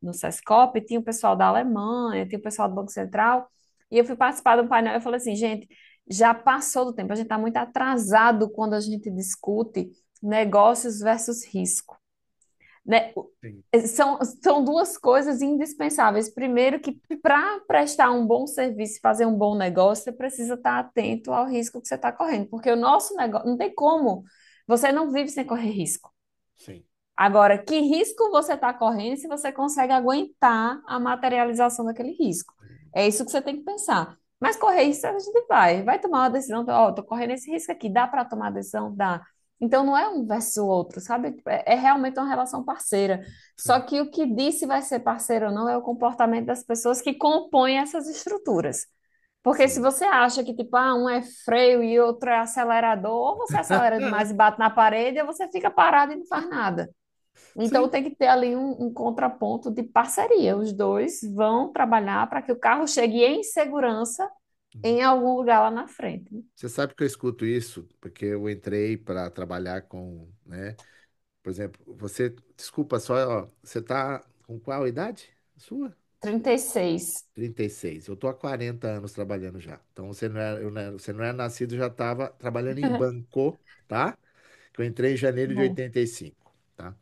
[SPEAKER 2] no Sescop, tinha o pessoal da Alemanha, tinha o pessoal do Banco Central, e eu fui participar de um painel e falei assim, gente já passou do tempo. A gente está muito atrasado quando a gente discute negócios versus risco, né?
[SPEAKER 1] Sim.
[SPEAKER 2] São duas coisas indispensáveis. Primeiro, que para prestar um bom serviço, e fazer um bom negócio, você precisa estar atento ao risco que você está correndo, porque o nosso negócio não tem como. Você não vive sem correr risco.
[SPEAKER 1] Sim.
[SPEAKER 2] Agora, que risco você está correndo se você consegue aguentar a materialização daquele risco? É isso que você tem que pensar. Mas correr risco a gente vai tomar uma decisão, ó, tô correndo esse risco aqui, dá para tomar a decisão? Dá. Então não é um versus o outro, sabe? É realmente uma relação parceira. Só
[SPEAKER 1] Sim.
[SPEAKER 2] que o que diz se vai ser parceiro ou não é o comportamento das pessoas que compõem essas estruturas. Porque se
[SPEAKER 1] Sim.
[SPEAKER 2] você acha que, tipo, um é freio e outro é acelerador, ou você acelera demais e bate na parede, ou você fica parado e não faz nada. Então
[SPEAKER 1] Sim.
[SPEAKER 2] tem que ter ali um contraponto de parceria. Os dois vão trabalhar para que o carro chegue em segurança em algum lugar lá na frente.
[SPEAKER 1] Você sabe que eu escuto isso porque eu entrei para trabalhar com, né? Por exemplo, você, desculpa só, ó, você tá com qual idade? Sua?
[SPEAKER 2] 36.
[SPEAKER 1] 36. Eu tô há 40 anos trabalhando já. Então você não é, você não é nascido, já estava trabalhando em banco, tá? Que eu entrei em janeiro de
[SPEAKER 2] Bom,
[SPEAKER 1] 85, tá?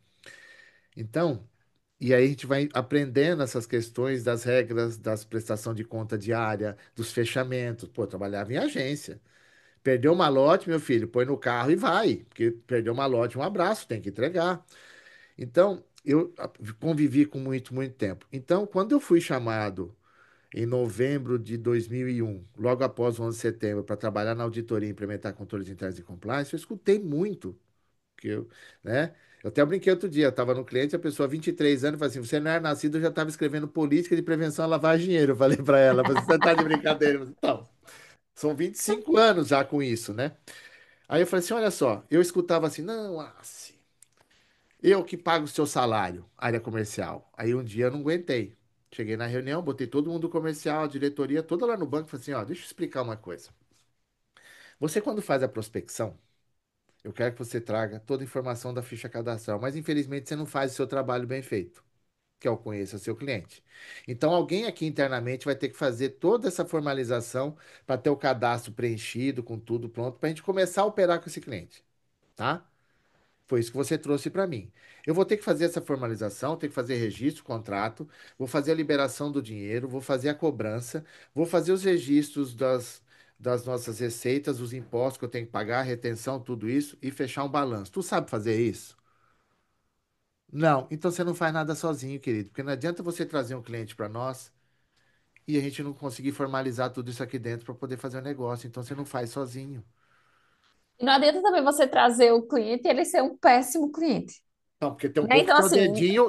[SPEAKER 1] Então, e aí a gente vai aprendendo essas questões das regras, das prestação de conta diária, dos fechamentos. Pô, eu trabalhava em agência. Perdeu uma lote, meu filho, põe no carro e vai. Porque perdeu uma lote, um abraço, tem que entregar. Então, eu convivi com muito tempo. Então, quando eu fui chamado em novembro de 2001, logo após o 11 de setembro, para trabalhar na auditoria e implementar controles internos e compliance, eu escutei muito. Que eu, né? Eu até brinquei outro dia, eu estava no cliente, a pessoa, 23 anos, falou assim: você não era nascido, eu já estava escrevendo política de prevenção à lavagem de dinheiro. Eu falei para ela: você está de brincadeira? Eu falei, então, são 25 anos já com isso, né? Aí eu falei assim: olha só, eu escutava assim, não, assim, eu que pago o seu salário, área comercial. Aí um dia eu não aguentei. Cheguei na reunião, botei todo mundo comercial, a diretoria toda lá no banco, falei assim: ó, deixa eu explicar uma coisa. Você, quando faz a prospecção, Eu quero que você traga toda a informação da ficha cadastral, mas infelizmente você não faz o seu trabalho bem feito, que é o conheça seu cliente. Então, alguém aqui internamente vai ter que fazer toda essa formalização para ter o cadastro preenchido, com tudo pronto, para a gente começar a operar com esse cliente, tá? Foi isso que você trouxe para mim. Eu vou ter que fazer essa formalização, ter que fazer registro, contrato, vou fazer a liberação do dinheiro, vou fazer a cobrança, vou fazer os registros das nossas receitas, os impostos que eu tenho que pagar, retenção, tudo isso e fechar um balanço. Tu sabe fazer isso? Não, então você não faz nada sozinho, querido, porque não adianta você trazer um cliente para nós e a gente não conseguir formalizar tudo isso aqui dentro para poder fazer o negócio. Então você não faz sozinho.
[SPEAKER 2] E não adianta também você trazer o cliente e ele ser um péssimo cliente.
[SPEAKER 1] Não, porque tem um
[SPEAKER 2] Né?
[SPEAKER 1] povo que
[SPEAKER 2] Então, assim,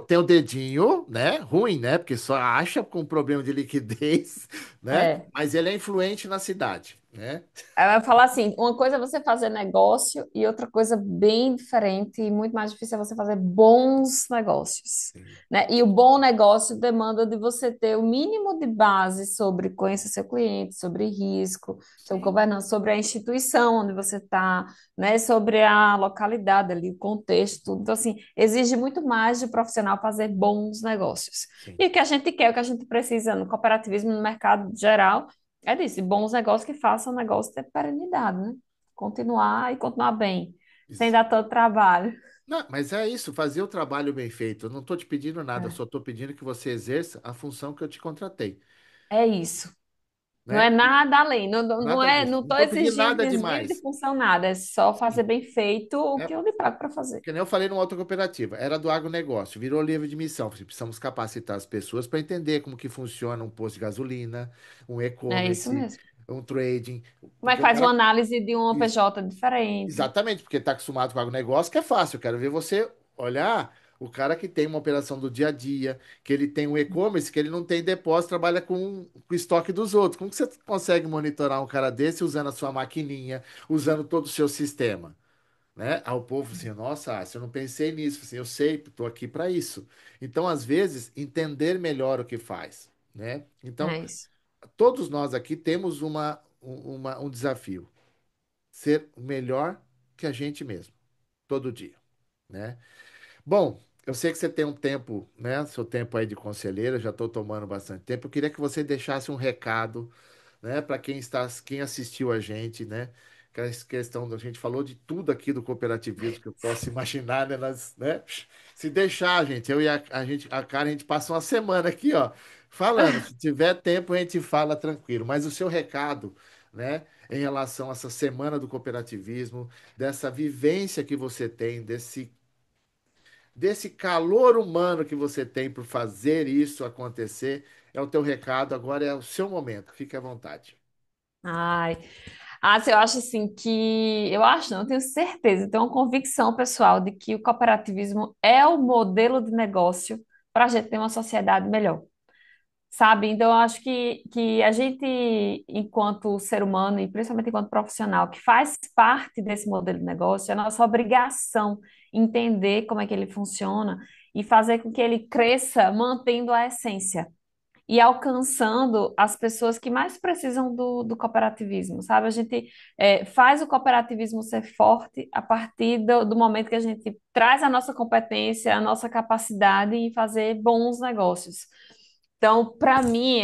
[SPEAKER 1] tem o dedinho, né? Ruim, né? Porque só acha com problema de liquidez, né?
[SPEAKER 2] é,
[SPEAKER 1] Mas ele é influente na cidade, né?
[SPEAKER 2] ela vai falar assim, uma coisa é você fazer negócio e outra coisa bem diferente e muito mais difícil é você fazer bons negócios,
[SPEAKER 1] Sim,
[SPEAKER 2] né? E o bom negócio demanda de você ter o mínimo de base sobre conhecer seu cliente, sobre risco, sobre
[SPEAKER 1] sim,
[SPEAKER 2] governança, sobre a instituição onde você está, né? Sobre a localidade ali, o contexto, tudo. Então, assim, exige muito mais de profissional fazer bons negócios.
[SPEAKER 1] sim.
[SPEAKER 2] E o que a gente quer, o que a gente precisa no cooperativismo, no mercado geral, é disso, e bons negócios que façam o negócio ter perenidade, né? Continuar e continuar bem, sem
[SPEAKER 1] Isso.
[SPEAKER 2] dar todo trabalho.
[SPEAKER 1] Não, mas é isso, fazer o trabalho bem feito. Eu não estou te pedindo nada, eu
[SPEAKER 2] É,
[SPEAKER 1] só estou pedindo que você exerça a função que eu te contratei,
[SPEAKER 2] é isso. Não é
[SPEAKER 1] né?
[SPEAKER 2] nada além, não
[SPEAKER 1] Nada
[SPEAKER 2] é,
[SPEAKER 1] disso.
[SPEAKER 2] não
[SPEAKER 1] Não
[SPEAKER 2] estou
[SPEAKER 1] estou pedindo
[SPEAKER 2] exigindo
[SPEAKER 1] nada
[SPEAKER 2] desvio de
[SPEAKER 1] demais.
[SPEAKER 2] função, nada, é só fazer
[SPEAKER 1] Sim.
[SPEAKER 2] bem feito o
[SPEAKER 1] É,
[SPEAKER 2] que eu lhe pago para fazer.
[SPEAKER 1] que nem eu falei numa outra cooperativa, era do agronegócio, virou livre de missão. Precisamos capacitar as pessoas para entender como que funciona um posto de gasolina, um
[SPEAKER 2] É isso
[SPEAKER 1] e-commerce,
[SPEAKER 2] mesmo.
[SPEAKER 1] um trading,
[SPEAKER 2] Como é
[SPEAKER 1] porque
[SPEAKER 2] que
[SPEAKER 1] o
[SPEAKER 2] faz uma
[SPEAKER 1] cara.
[SPEAKER 2] análise de uma
[SPEAKER 1] Isso,
[SPEAKER 2] PJ diferente?
[SPEAKER 1] exatamente, porque está acostumado com o agronegócio, que é fácil. Eu quero ver você olhar o cara que tem uma operação do dia a dia, que ele tem um e-commerce, que ele não tem depósito, trabalha com o estoque dos outros. Como que você consegue monitorar um cara desse usando a sua maquininha, usando todo o seu sistema? Né? Ao povo assim, nossa, eu não pensei nisso, assim, eu sei, estou aqui para isso. Então, às vezes, entender melhor o que faz, né? Então,
[SPEAKER 2] É isso.
[SPEAKER 1] todos nós aqui temos um desafio, ser melhor que a gente mesmo, todo dia, né? Bom, eu sei que você tem um tempo, né? Seu tempo aí de conselheira, já estou tomando bastante tempo. Eu queria que você deixasse um recado, né, para quem assistiu a gente, né? Que essa questão da gente falou de tudo aqui do cooperativismo que eu posso imaginar, né? Né? Se deixar, gente, eu e a cara, a gente passa uma semana aqui, ó, falando. Se tiver tempo, a gente fala tranquilo. Mas o seu recado, né, em relação a essa semana do cooperativismo, dessa vivência que você tem, desse calor humano que você tem por fazer isso acontecer, é o teu recado. Agora é o seu momento. Fique à vontade.
[SPEAKER 2] Ai, eu acho assim que, eu acho, não, eu tenho certeza, tenho uma convicção pessoal de que o cooperativismo é o modelo de negócio para a gente ter uma sociedade melhor, sabe? Então, eu acho que a gente, enquanto ser humano e principalmente enquanto profissional, que faz parte desse modelo de negócio, é nossa obrigação entender como é que ele funciona e fazer com que ele cresça mantendo a essência e alcançando as pessoas que mais precisam do cooperativismo, sabe? A gente faz o cooperativismo ser forte a partir do momento que a gente traz a nossa competência, a nossa capacidade em fazer bons negócios. Então, para mim,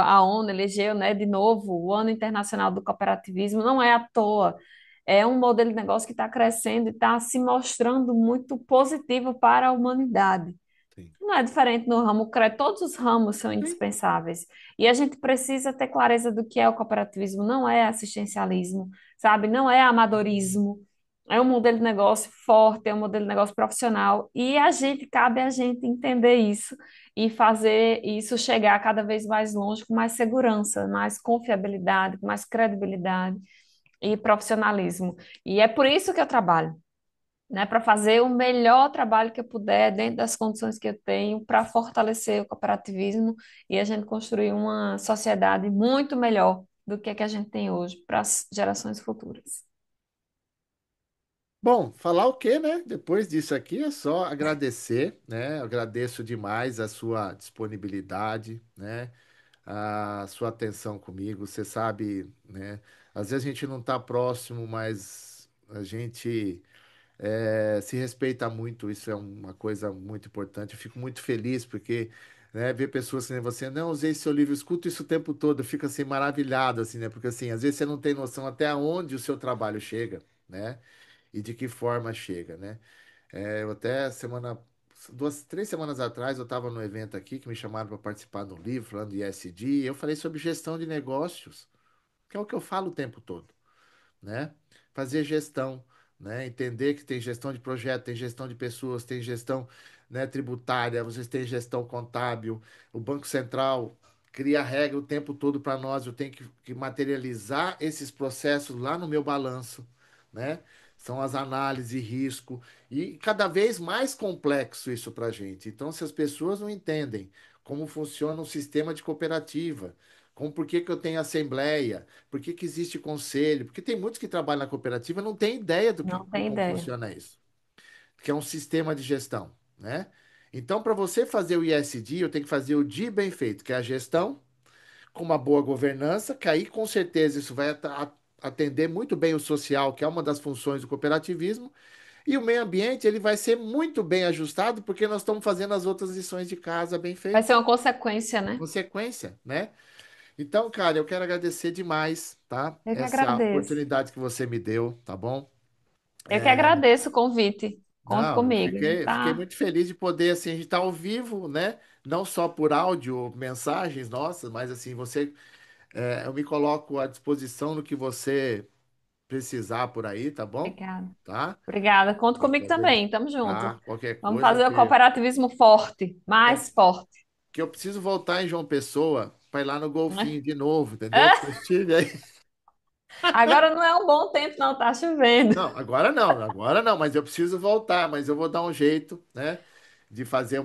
[SPEAKER 2] a ONU elegeu, né, de novo, o Ano Internacional do Cooperativismo, não é à toa. É um modelo de negócio que está crescendo e está se mostrando muito positivo para a humanidade.
[SPEAKER 1] Sim.
[SPEAKER 2] Não é diferente no ramo crédito, todos os ramos são
[SPEAKER 1] Sim.
[SPEAKER 2] indispensáveis. E a gente precisa ter clareza do que é o cooperativismo, não é assistencialismo, sabe? Não é amadorismo. É um modelo de negócio forte, é um modelo de negócio profissional. E cabe a gente entender isso e fazer isso chegar cada vez mais longe com mais segurança, mais confiabilidade, com mais credibilidade e profissionalismo. E é por isso que eu trabalho, né, para fazer o melhor trabalho que eu puder dentro das condições que eu tenho para fortalecer o cooperativismo e a gente construir uma sociedade muito melhor do que a gente tem hoje para as gerações futuras.
[SPEAKER 1] Bom, falar o quê, né? Depois disso aqui é só agradecer, né? Eu agradeço demais a sua disponibilidade, né? A sua atenção comigo. Você sabe, né? Às vezes a gente não está próximo, mas A gente se respeita muito, isso é uma coisa muito importante. Eu fico muito feliz porque ver pessoas assim, você, não, usei seu livro, escuto isso o tempo todo, eu fico assim maravilhado, assim, né? Porque assim, às vezes você não tem noção até onde o seu trabalho chega, né? E de que forma chega, né? Eu até duas, 3 semanas atrás, eu estava num evento aqui que me chamaram para participar de um livro falando de ESG, e eu falei sobre gestão de negócios, que é o que eu falo o tempo todo, né? Fazer gestão, né? Entender que tem gestão de projeto, tem gestão de pessoas, tem gestão, né, tributária, vocês têm gestão contábil, o Banco Central cria regra o tempo todo para nós, eu tenho que materializar esses processos lá no meu balanço, né? São as análises de risco e cada vez mais complexo isso para a gente. Então, se as pessoas não entendem como funciona um sistema de cooperativa, como por que que eu tenho assembleia, por que que existe conselho? Porque tem muitos que trabalham na cooperativa e não têm ideia
[SPEAKER 2] Não
[SPEAKER 1] de
[SPEAKER 2] tem
[SPEAKER 1] como
[SPEAKER 2] ideia.
[SPEAKER 1] funciona isso, que é um sistema de gestão, né? Então, para você fazer o ISD, eu tenho que fazer o D bem feito, que é a gestão, com uma boa governança, que aí com certeza isso vai atender muito bem o social, que é uma das funções do cooperativismo, e o meio ambiente ele vai ser muito bem ajustado, porque nós estamos fazendo as outras lições de casa bem
[SPEAKER 2] Vai ser
[SPEAKER 1] feitas.
[SPEAKER 2] uma consequência, né?
[SPEAKER 1] Consequência, né? Então, cara, eu quero agradecer demais, tá?
[SPEAKER 2] Eu que
[SPEAKER 1] Essa
[SPEAKER 2] agradeço.
[SPEAKER 1] oportunidade que você me deu, tá bom?
[SPEAKER 2] Eu que agradeço o convite. Conte
[SPEAKER 1] Não, eu
[SPEAKER 2] comigo.
[SPEAKER 1] fiquei
[SPEAKER 2] Tá?
[SPEAKER 1] muito feliz de poder, assim, a gente estar ao vivo, né? Não só por áudio, ou mensagens nossas, mas assim, eu me coloco à disposição no que você precisar por aí, tá bom?
[SPEAKER 2] Obrigada.
[SPEAKER 1] Tá?
[SPEAKER 2] Obrigada. Conte comigo
[SPEAKER 1] Qualquer coisa,
[SPEAKER 2] também. Tamo junto.
[SPEAKER 1] tá? Qualquer
[SPEAKER 2] Vamos
[SPEAKER 1] coisa
[SPEAKER 2] fazer o cooperativismo forte,
[SPEAKER 1] é
[SPEAKER 2] mais forte.
[SPEAKER 1] que eu preciso voltar em João Pessoa para ir lá no
[SPEAKER 2] Né?
[SPEAKER 1] Golfinho de novo, entendeu? Porque eu estive aí.
[SPEAKER 2] Agora não é um bom tempo, não, tá chovendo.
[SPEAKER 1] Não, agora não, mas eu preciso voltar, mas eu vou dar um jeito, né, de fazer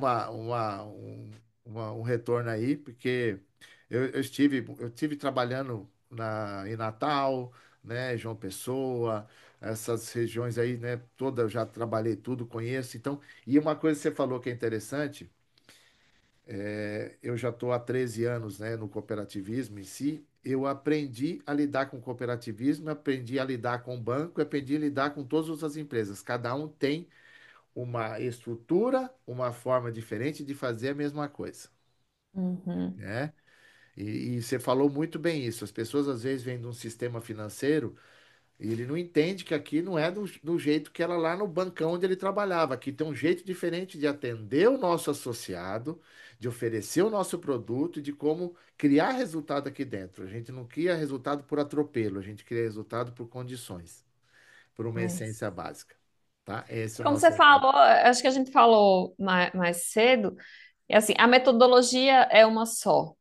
[SPEAKER 1] um retorno aí, porque eu estive trabalhando em Natal, né, João Pessoa, essas regiões aí, né, toda eu já trabalhei tudo, conheço, então, e uma coisa que você falou que é interessante, eu já estou há 13 anos, né, no cooperativismo em si. Eu aprendi a lidar com cooperativismo, aprendi a lidar com banco, aprendi a lidar com todas as outras empresas. Cada um tem uma estrutura, uma forma diferente de fazer a mesma coisa,
[SPEAKER 2] Uhum.
[SPEAKER 1] né? E você falou muito bem isso. As pessoas às vezes vêm de um sistema financeiro e ele não entende que aqui não é do jeito que era lá no bancão onde ele trabalhava. Aqui tem um jeito diferente de atender o nosso associado, de oferecer o nosso produto e de como criar resultado aqui dentro. A gente não cria resultado por atropelo, a gente cria resultado por condições, por uma
[SPEAKER 2] É isso.
[SPEAKER 1] essência básica, tá? Esse é o
[SPEAKER 2] Como
[SPEAKER 1] nosso
[SPEAKER 2] você
[SPEAKER 1] recado.
[SPEAKER 2] falou, acho que a gente falou mais cedo, é assim, a metodologia é uma só,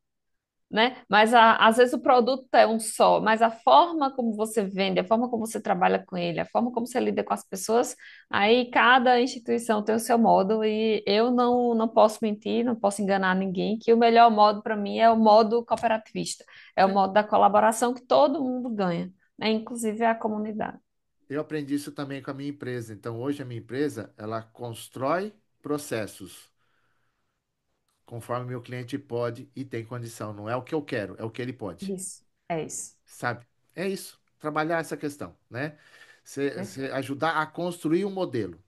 [SPEAKER 2] né? Mas às vezes o produto é um só, mas a forma como você vende, a forma como você trabalha com ele, a forma como você lida com as pessoas, aí cada instituição tem o seu modo e eu não posso mentir, não posso enganar ninguém, que o melhor modo para mim é o modo cooperativista, é o
[SPEAKER 1] É,
[SPEAKER 2] modo da colaboração que todo mundo ganha, né? Inclusive a comunidade.
[SPEAKER 1] eu aprendi isso também com a minha empresa. Então, hoje a minha empresa, ela constrói processos conforme meu cliente pode e tem condição. Não é o que eu quero, é o que ele pode.
[SPEAKER 2] Isso, é isso.
[SPEAKER 1] Sabe? É isso. Trabalhar essa questão, né? Você
[SPEAKER 2] Perfeito.
[SPEAKER 1] ajudar a construir um modelo.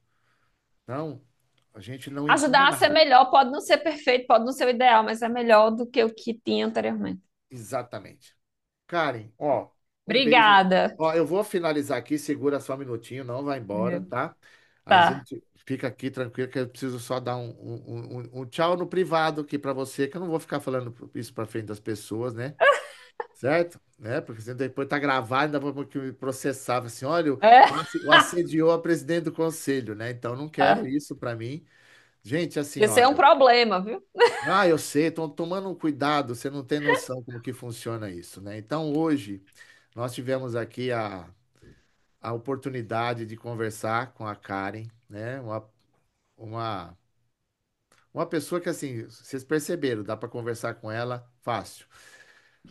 [SPEAKER 1] Então, a gente não impõe
[SPEAKER 2] Ajudar a ser
[SPEAKER 1] nada.
[SPEAKER 2] melhor pode não ser perfeito, pode não ser o ideal, mas é melhor do que o que tinha anteriormente.
[SPEAKER 1] Exatamente. Karen, ó, um beijo.
[SPEAKER 2] Obrigada.
[SPEAKER 1] Ó, eu vou finalizar aqui, segura só um minutinho, não vai embora, tá? A
[SPEAKER 2] Tá.
[SPEAKER 1] gente fica aqui tranquilo, que eu preciso só dar um tchau no privado aqui para você, que eu não vou ficar falando isso para frente das pessoas, né? Certo? Né? Porque senão depois tá gravado, ainda vou que me processar. Assim, olha,
[SPEAKER 2] É.
[SPEAKER 1] o assediou a presidente do conselho, né? Então não quero isso para mim. Gente, assim,
[SPEAKER 2] Esse é um
[SPEAKER 1] olha.
[SPEAKER 2] problema, viu?
[SPEAKER 1] Eu sei, estão tomando um cuidado, você não tem noção como que funciona isso, né? Então hoje nós tivemos aqui a oportunidade de conversar com a Karen, né? Uma, uma pessoa que, assim, vocês perceberam, dá para conversar com ela fácil.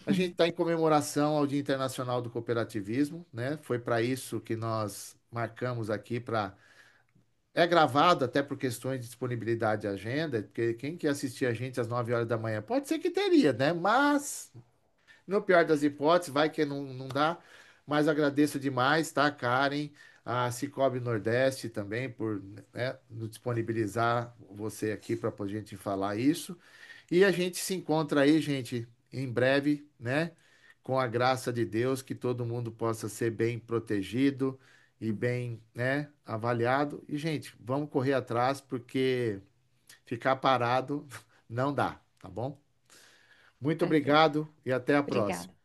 [SPEAKER 1] A gente está em comemoração ao Dia Internacional do Cooperativismo, né? Foi para isso que nós marcamos aqui para. É gravado até por questões de disponibilidade de agenda, porque quem quer assistir a gente às 9 horas da manhã pode ser que teria, né? Mas, no pior das hipóteses, vai que não dá. Mas agradeço demais, tá, Karen? A Cicobi Nordeste também por, né, nos disponibilizar você aqui para a gente falar isso. E a gente se encontra aí, gente, em breve, né? Com a graça de Deus, que todo mundo possa ser bem protegido e bem, né, avaliado. E, gente, vamos correr atrás, porque ficar parado não dá, tá bom? Muito
[SPEAKER 2] Perfeito.
[SPEAKER 1] obrigado e até a próxima.
[SPEAKER 2] Obrigada.